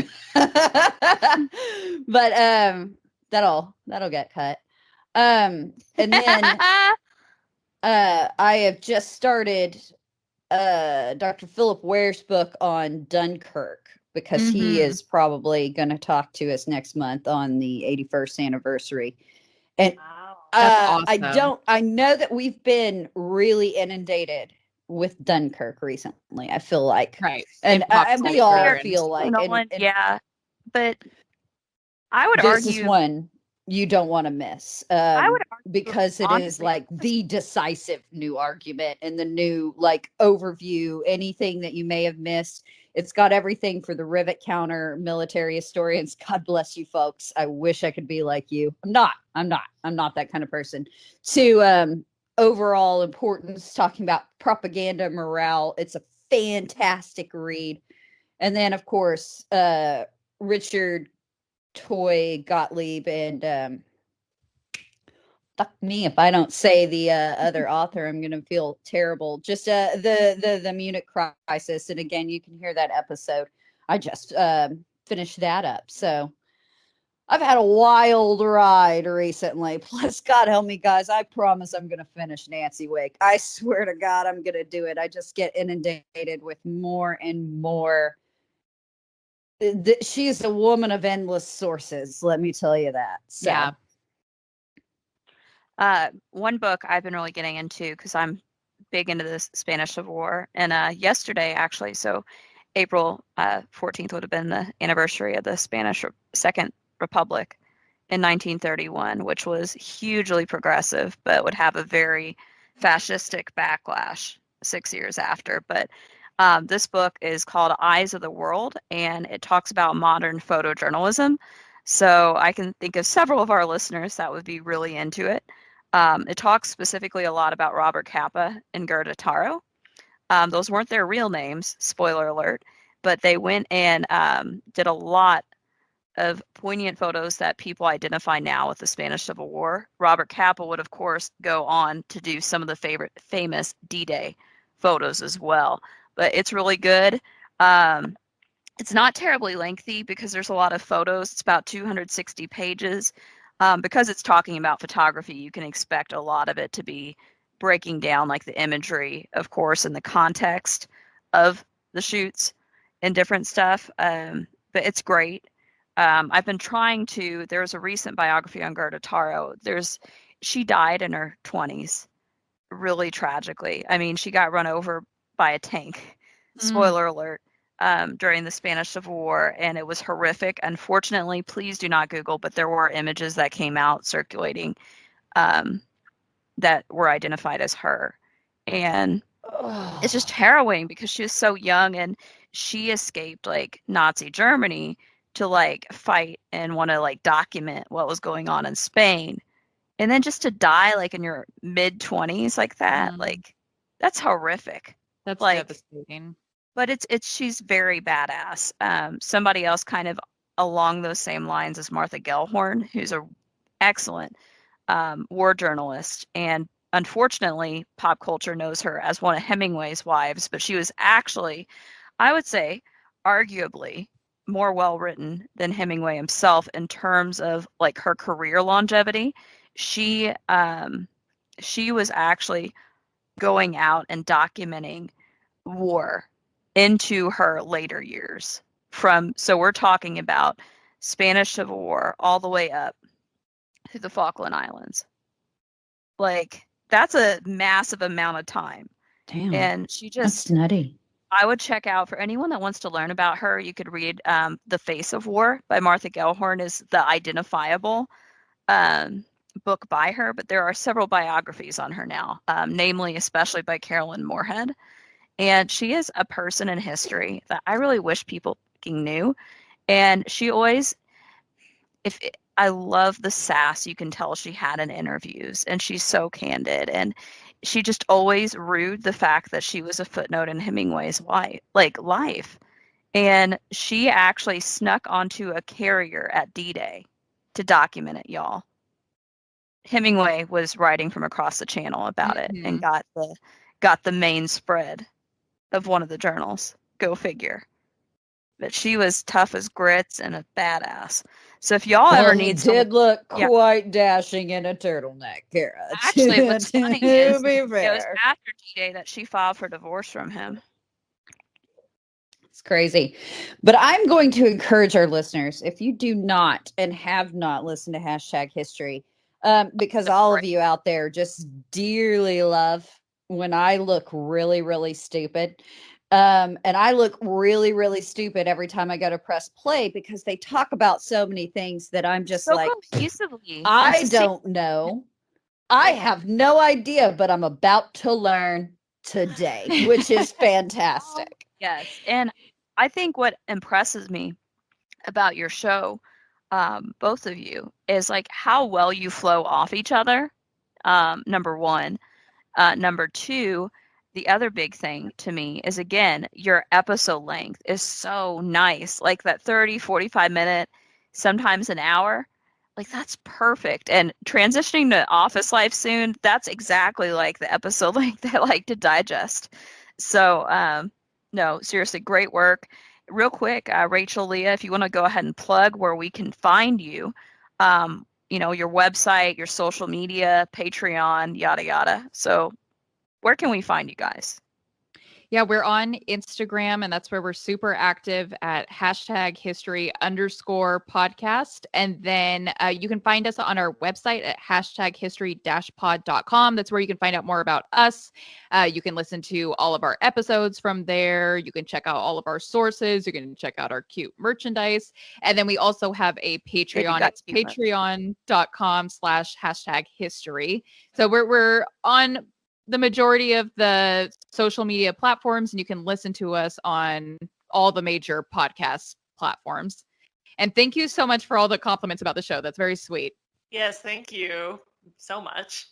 but that'll get cut. And then I have just started Dr. Philip Ware's book on Dunkirk, because he is probably going to talk to us next month on the 81st anniversary. And That's awesome. I know that we've been really inundated with Dunkirk recently, I feel like. Right. And we all feel like. Yeah. But I would this argue is one you don't want to miss. I would argue because it is like the decisive new argument and the new like overview, anything that you may have missed. It's got everything for the rivet counter military historians. God bless you folks. I wish I could be like you. I'm not that kind of person. To overall importance, talking about propaganda, morale. It's a fantastic read. And then of course, Richard Toy Gottlieb and fuck me if I don't say the other author. I'm gonna feel terrible. Just the Munich Crisis, and again, you can hear that episode. I just finished that up, so I've had a wild ride recently. Plus, God help me, guys, I promise I'm gonna finish Nancy Wake. I swear to God, I'm gonna do it. I just get inundated with more and more. She is a woman of endless sources, let me tell you that. So. Yeah. One book I've been really getting into, because I'm big into the Spanish Civil War, and yesterday actually, so April 14th would have been the anniversary of the Spanish Second Republic in 1931, which was hugely progressive, but would have a very fascistic backlash 6 years after. But this book is called Eyes of the World, and it talks about modern photojournalism. So I can think of several of our listeners that would be really into it. It talks specifically a lot about Robert Capa and Gerda Taro. Those weren't their real names, spoiler alert, but they went and did a lot of poignant photos that people identify now with the Spanish Civil War. Robert Capa would, of course, go on to do some of the famous D-Day photos as well. But it's really good. It's not terribly lengthy because there's a lot of photos. It's about 260 pages. because it's talking about photography, you can expect a lot of it to be breaking down like the imagery, of course, and the context of the shoots and different stuff. But it's great. I've been trying to. There's a recent biography on Gerda Taro. She died in her 20s, really tragically. I mean, she got run over by a tank. Spoiler alert. During the Spanish Civil War, and it was horrific. Unfortunately, please do not Google, but there were images that came out circulating that were identified as her. And it's just harrowing because she was so young and she escaped like Nazi Germany to like fight and want to like document what was going on in Spain. And then just to die like in your mid 20s like that, like that's horrific. That's like devastating. But she's very badass. Somebody else kind of along those same lines is Martha Gellhorn, who's a excellent war journalist. And unfortunately, pop culture knows her as one of Hemingway's wives, but she was actually, I would say, arguably more well written than Hemingway himself in terms of like her career longevity. She was actually going out and documenting war into her later years. So we're talking about Spanish Civil War all the way up to the Falkland Islands. Like that's a massive amount of time. Damn. And she just that's nutty. I would check out for anyone that wants to learn about her. You could read The Face of War by Martha Gellhorn is the identifiable book by her, but there are several biographies on her now, namely especially by Carolyn Moorhead. And she is a person in history that I really wish people knew. And she always, I love the sass you can tell she had in interviews, and she's so candid. And she just always rued the fact that she was a footnote in Hemingway's life. And she actually snuck onto a carrier at D-Day to document it, y'all. Hemingway was writing from across the channel about it and got the main spread of one of the journals. Go figure. But she was tough as grits and a badass. So if y'all ever need someone, did look quite dashing in a turtleneck, Kara. Actually, what's funny is it was after D-Day that she filed for divorce from him. It's crazy. But I'm going to encourage our listeners, if you do not and have not listened to #history, because all of you out there just dearly love when I look really, really stupid. And I look really, really stupid every time I go to press play because they talk about so many things that I'm just so like, confusively. I don't know. I have no idea, but I'm about to learn today, which is fantastic. Yes. And I think what impresses me about your show, both of you, is like how well you flow off each other. Number one. Number two, the other big thing to me is, again, your episode length is so nice. Like that 30, 45 minute, sometimes an hour. Like that's perfect. And transitioning to office life soon, that's exactly like the episode length I like to digest. So, no, seriously, great work. Real quick, Rachel, Leah, if you want to go ahead and plug where we can find you, your website, your social media, Patreon, yada, yada. So where can we find you guys? Yeah, we're on Instagram, and that's where we're super active at #history_podcast. And then you can find us on our website at #history-pod.com. That's where you can find out more about us. You can listen to all of our episodes from there. You can check out all of our sources. You can check out our cute merchandise. And then we also have a Patreon. It's patreon.com/#history. So we're on the majority of the social media platforms, and you can listen to us on all the major podcast platforms. And thank you so much for all the compliments about the show. That's very sweet. Yes, thank you so much.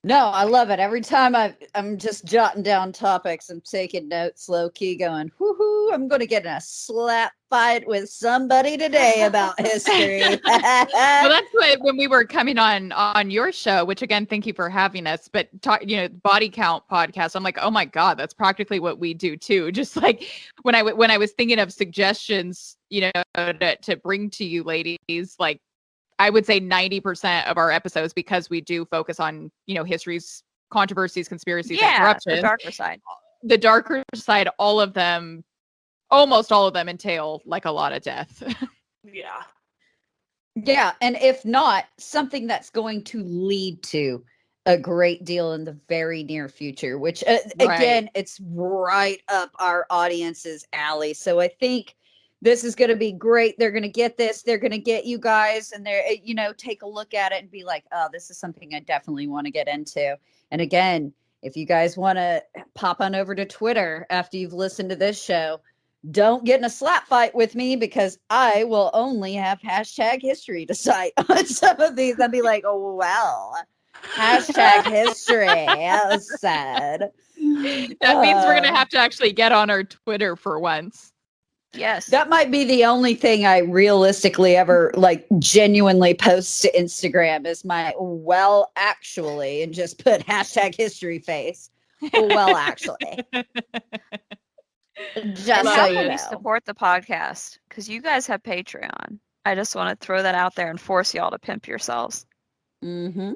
No, I love it. Every time I'm just jotting down topics, I'm taking notes low key going, whoo-hoo, I'm going to get in a slap fight with somebody today about history. Well, that's what, when we were coming on your show, which again, thank you for having us, but Body Count podcast, I'm like, oh my God, that's practically what we do too. Just like when I was thinking of suggestions, to bring to you ladies, like, I would say 90% of our episodes, because we do focus on, history's controversies, conspiracies, and corruption. The darker side. The darker side, almost all of them entail like a lot of death. Yeah. Yeah, and if not, something that's going to lead to a great deal in the very near future, which again, it's right up our audience's alley. So I think this is going to be great. They're going to get this. They're going to get you guys, and they're take a look at it and be like, oh, this is something I definitely want to get into. And again, if you guys want to pop on over to Twitter after you've listened to this show, don't get in a slap fight with me, because I will only have #history to cite on some of these. I'll be like, oh, well, #history. That was sad. That means we're going to have to actually get on our Twitter for once. Yes. That might be the only thing I realistically ever genuinely post to Instagram is my well, actually, and just put #history face. Well, actually. Just how so can you we know. support the podcast? Because you guys have Patreon. I just want to throw that out there and force y'all to pimp yourselves. Mm-hmm.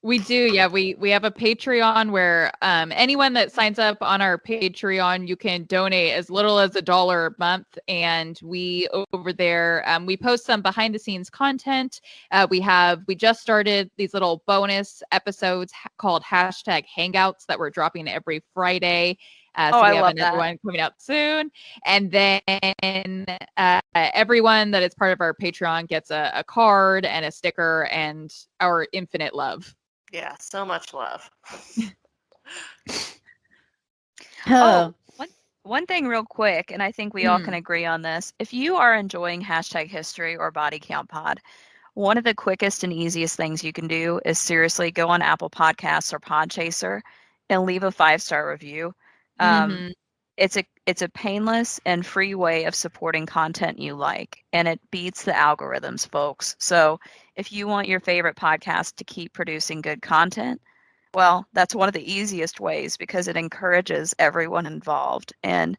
We do, yeah. We have a Patreon where anyone that signs up on our Patreon, you can donate as little as $1 a month, and we over there we post some behind the scenes content. We just started these little bonus episodes called #Hangouts that we're dropping every Friday. So we have another one coming out soon. And then everyone that is part of our Patreon gets a card and a sticker and our infinite love. Yeah, so much love. One thing real quick, and I think we all can agree on this. If you are enjoying #history or Body Count Pod, one of the quickest and easiest things you can do is seriously go on Apple Podcasts or Podchaser and leave a 5-star review. It's a painless and free way of supporting content you like, and it beats the algorithms, folks. So if you want your favorite podcast to keep producing good content, well, that's one of the easiest ways, because it encourages everyone involved. And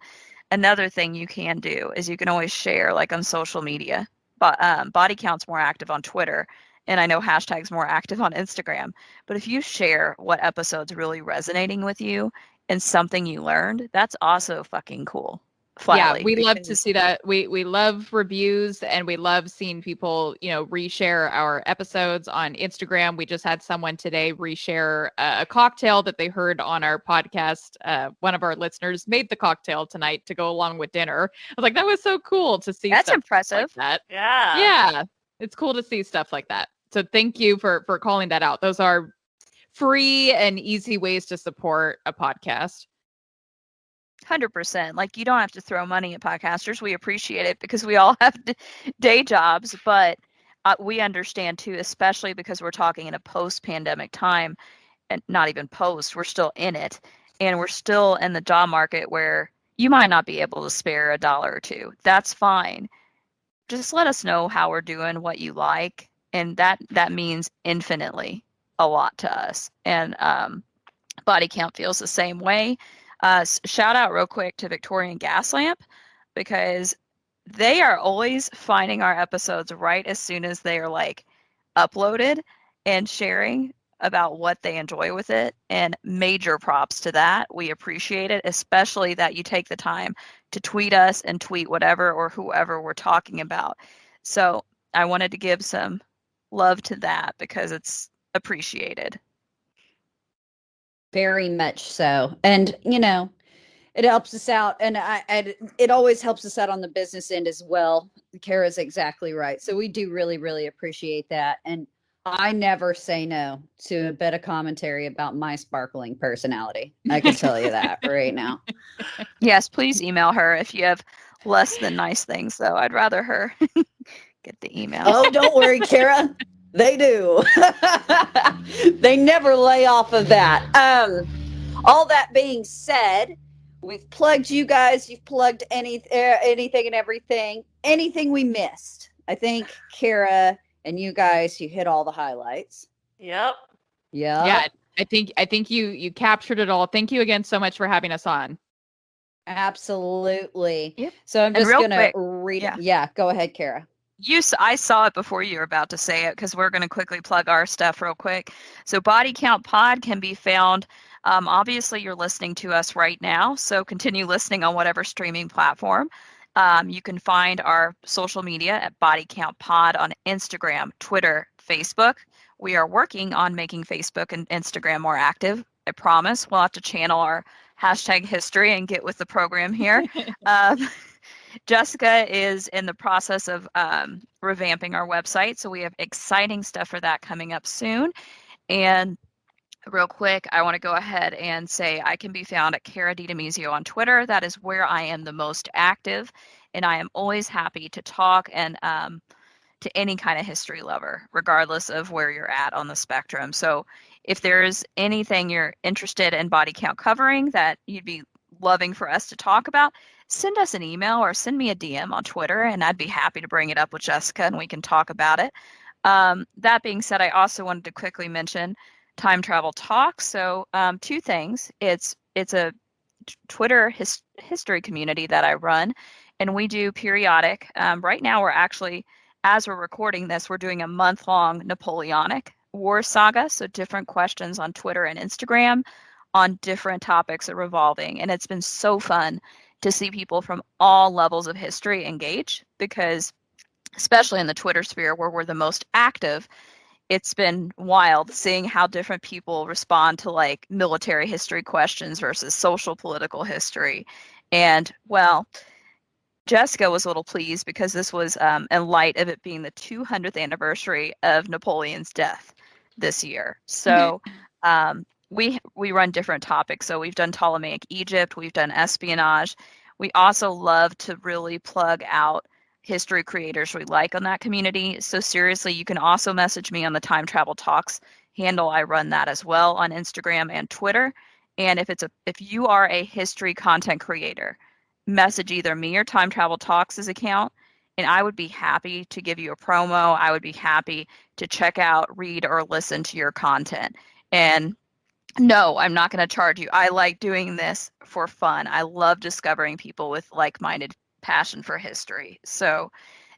another thing you can do is you can always share, like on social media. But Body Count's more active on Twitter, and I know #'s more active on Instagram. But if you share what episode's really resonating with you and something you learned, that's also fucking cool. Yeah, we love to see that. We love reviews, and we love seeing people, reshare our episodes on Instagram. We just had someone today reshare a cocktail that they heard on our podcast. One of our listeners made the cocktail tonight to go along with dinner. I was like, that was so cool to see. That's stuff impressive. like that. Yeah. Yeah. It's cool to see stuff like that. So thank you for calling that out. Those are free and easy ways to support a podcast. 100%. Like, you don't have to throw money at podcasters. We appreciate it because we all have day jobs, but we understand too, especially because we're talking in a post-pandemic time, and not even post, we're still in it, and we're still in the job market where you might not be able to spare $1 or $2. That's fine. Just let us know how we're doing, what you like, and that means infinitely a lot to us. And Body Count feels the same way. Shout out real quick to Victorian Gas Lamp, because they are always finding our episodes right as soon as they are uploaded and sharing about what they enjoy with it. And major props to that. We appreciate it, especially that you take the time to tweet us and tweet whatever or whoever we're talking about. So I wanted to give some love to that because it's appreciated. Very much so. And, it helps us out. And it always helps us out on the business end as well. Kara's exactly right. So we do really, really appreciate that. And I never say no to a bit of commentary about my sparkling personality. I can tell you that right now. Yes, please email her if you have less than nice things, though. I'd rather her get the email. Oh, don't worry, Kara. They do. They never lay off of that. All that being said, we've plugged you guys. You've plugged anything and everything. Anything we missed. I think Kara and you guys, you hit all the highlights. Yep. Yeah. I think you captured it all. Thank you again so much for having us on. Absolutely. Yep. So I'm just going to quick, read. Yeah, go ahead, Kara. I saw it before you were about to say it because we're going to quickly plug our stuff real quick. So Body Count Pod can be found. Obviously, you're listening to us right now, so continue listening on whatever streaming platform. You can find our social media at Body Count Pod on Instagram, Twitter, Facebook. We are working on making Facebook and Instagram more active. I promise. We'll have to channel our hashtag history and get with the program here. Jessica is in the process of revamping our website, so we have exciting stuff for that coming up soon. And real quick, I want to go ahead and say I can be found at Cara DiDomizio on Twitter. That is where I am the most active, and I am always happy to talk and to any kind of history lover, regardless of where you're at on the spectrum. So if there's anything you're interested in body count covering that you'd be loving for us to talk about, send us an email or send me a DM on Twitter, and I'd be happy to bring it up with Jessica and we can talk about it. That being said, I also wanted to quickly mention Time Travel Talks. So two things. It's a Twitter history community that I run, and we do periodic. Right now, we're actually, as we're recording this, we're doing a month-long Napoleonic War saga. So different questions on Twitter and Instagram on different topics are revolving, and it's been so fun to see people from all levels of history engage, because especially in the Twitter sphere where we're the most active, it's been wild seeing how different people respond to like military history questions versus social political history. And well, Jessica was a little pleased because this was in light of it being the 200th anniversary of Napoleon's death this year. So we run different topics. So we've done Ptolemaic Egypt, we've done espionage. We also love to really plug out history creators we like on that community. So seriously, you can also message me on the Time Travel Talks handle. I run that as well on Instagram and Twitter. And if you are a history content creator, message either me or Time Travel Talks' account, and I would be happy to give you a promo. I would be happy to check out, read, or listen to your content. And no, I'm not going to charge you. I like doing this for fun. I love discovering people with like-minded passion for history. So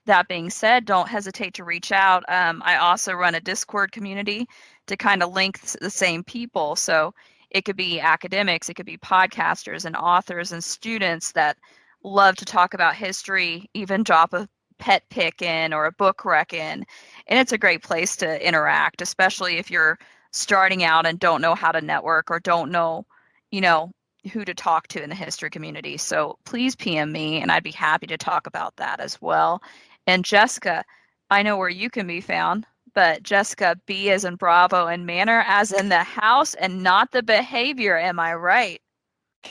that being said, don't hesitate to reach out. I also run a Discord community to kind of link the same people. So it could be academics, it could be podcasters and authors and students that love to talk about history, even drop a pet pick in or a book rec in. And it's a great place to interact, especially if you're starting out and don't know how to network or don't know, who to talk to in the history community. So please PM me and I'd be happy to talk about that as well. And Jessica, I know where you can be found, but Jessica, B as in Bravo and manner as in the house and not the behavior. Am I right?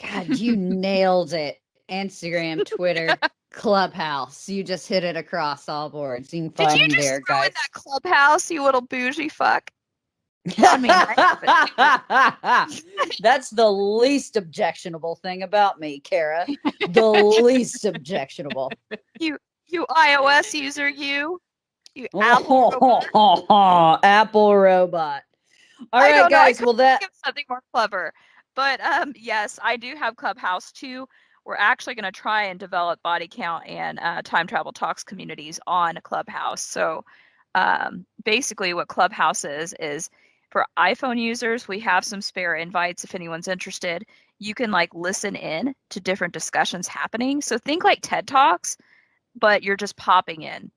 God, you nailed it. Instagram, Twitter, Clubhouse. You just hit it across all boards. You can Did find you me just there, throw in guys. that Clubhouse, you little bougie fuck? I mean, That's the least objectionable thing about me, Kara. The least objectionable. you iOS user, you Apple robot. Apple robot. All I right, don't know. I guys. Well, that think of something more clever. But yes, I do have Clubhouse too. We're actually going to try and develop body count and time travel talks communities on Clubhouse. So basically, what Clubhouse is for iPhone users, we have some spare invites if anyone's interested. You can like listen in to different discussions happening. So think like TED Talks, but you're just popping in.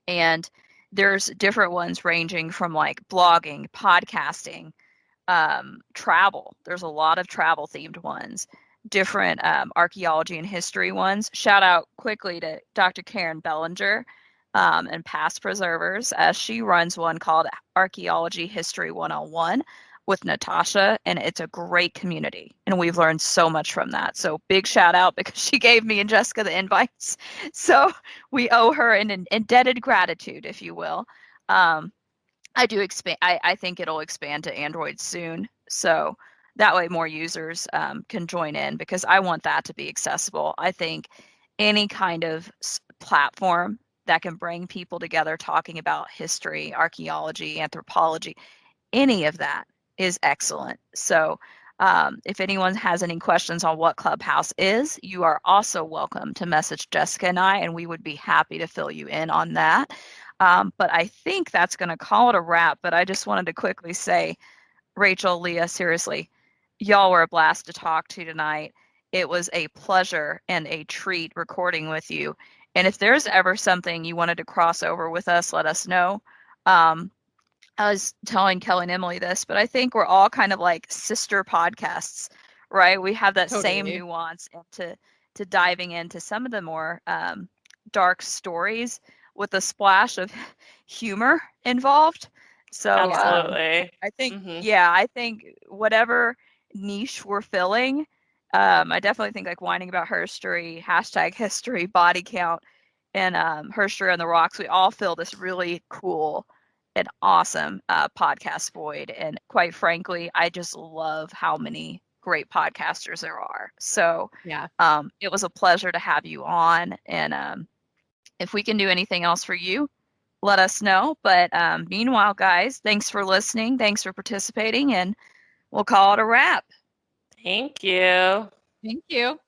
And there's different ones ranging from like blogging, podcasting, travel. There's a lot of travel themed ones, different archaeology and history ones. Shout out quickly to Dr. Karen Bellinger and Past Preservers, as she runs one called Archaeology History 101 with Natasha, and it's a great community, and we've learned so much from that. So big shout out, because she gave me and Jessica the invites, so we owe her an indebted gratitude, if you will. I do expand. I think it'll expand to Android soon, so that way more users can join in, because I want that to be accessible. I think any kind of platform that can bring people together talking about history, archaeology, anthropology, any of that is excellent. So If anyone has any questions on what Clubhouse is, you are also welcome to message Jessica and I, and we would be happy to fill you in on that. But I think that's going to call it a wrap. But I just wanted to quickly say, Rachel, Leah, seriously, y'all were a blast to talk to tonight. It was a pleasure and a treat recording with you. And if there's ever something you wanted to cross over with us, let us know. I was telling Kelly and Emily this, but I think we're all kind of like sister podcasts, right? We have that same Totally. nuance to diving into some of the more dark stories with a splash of humor involved. So Absolutely. I think, Mhm. yeah, I think whatever niche we're filling, I definitely think like whining about herstory, hashtag history, body count, and herstory on the rocks, we all fill this really cool and awesome podcast void. And quite frankly, I just love how many great podcasters there are. So Yeah. it was a pleasure to have you on. And if we can do anything else for you, let us know. But meanwhile, guys, thanks for listening. Thanks for participating. And we'll call it a wrap. Thank you. Thank you.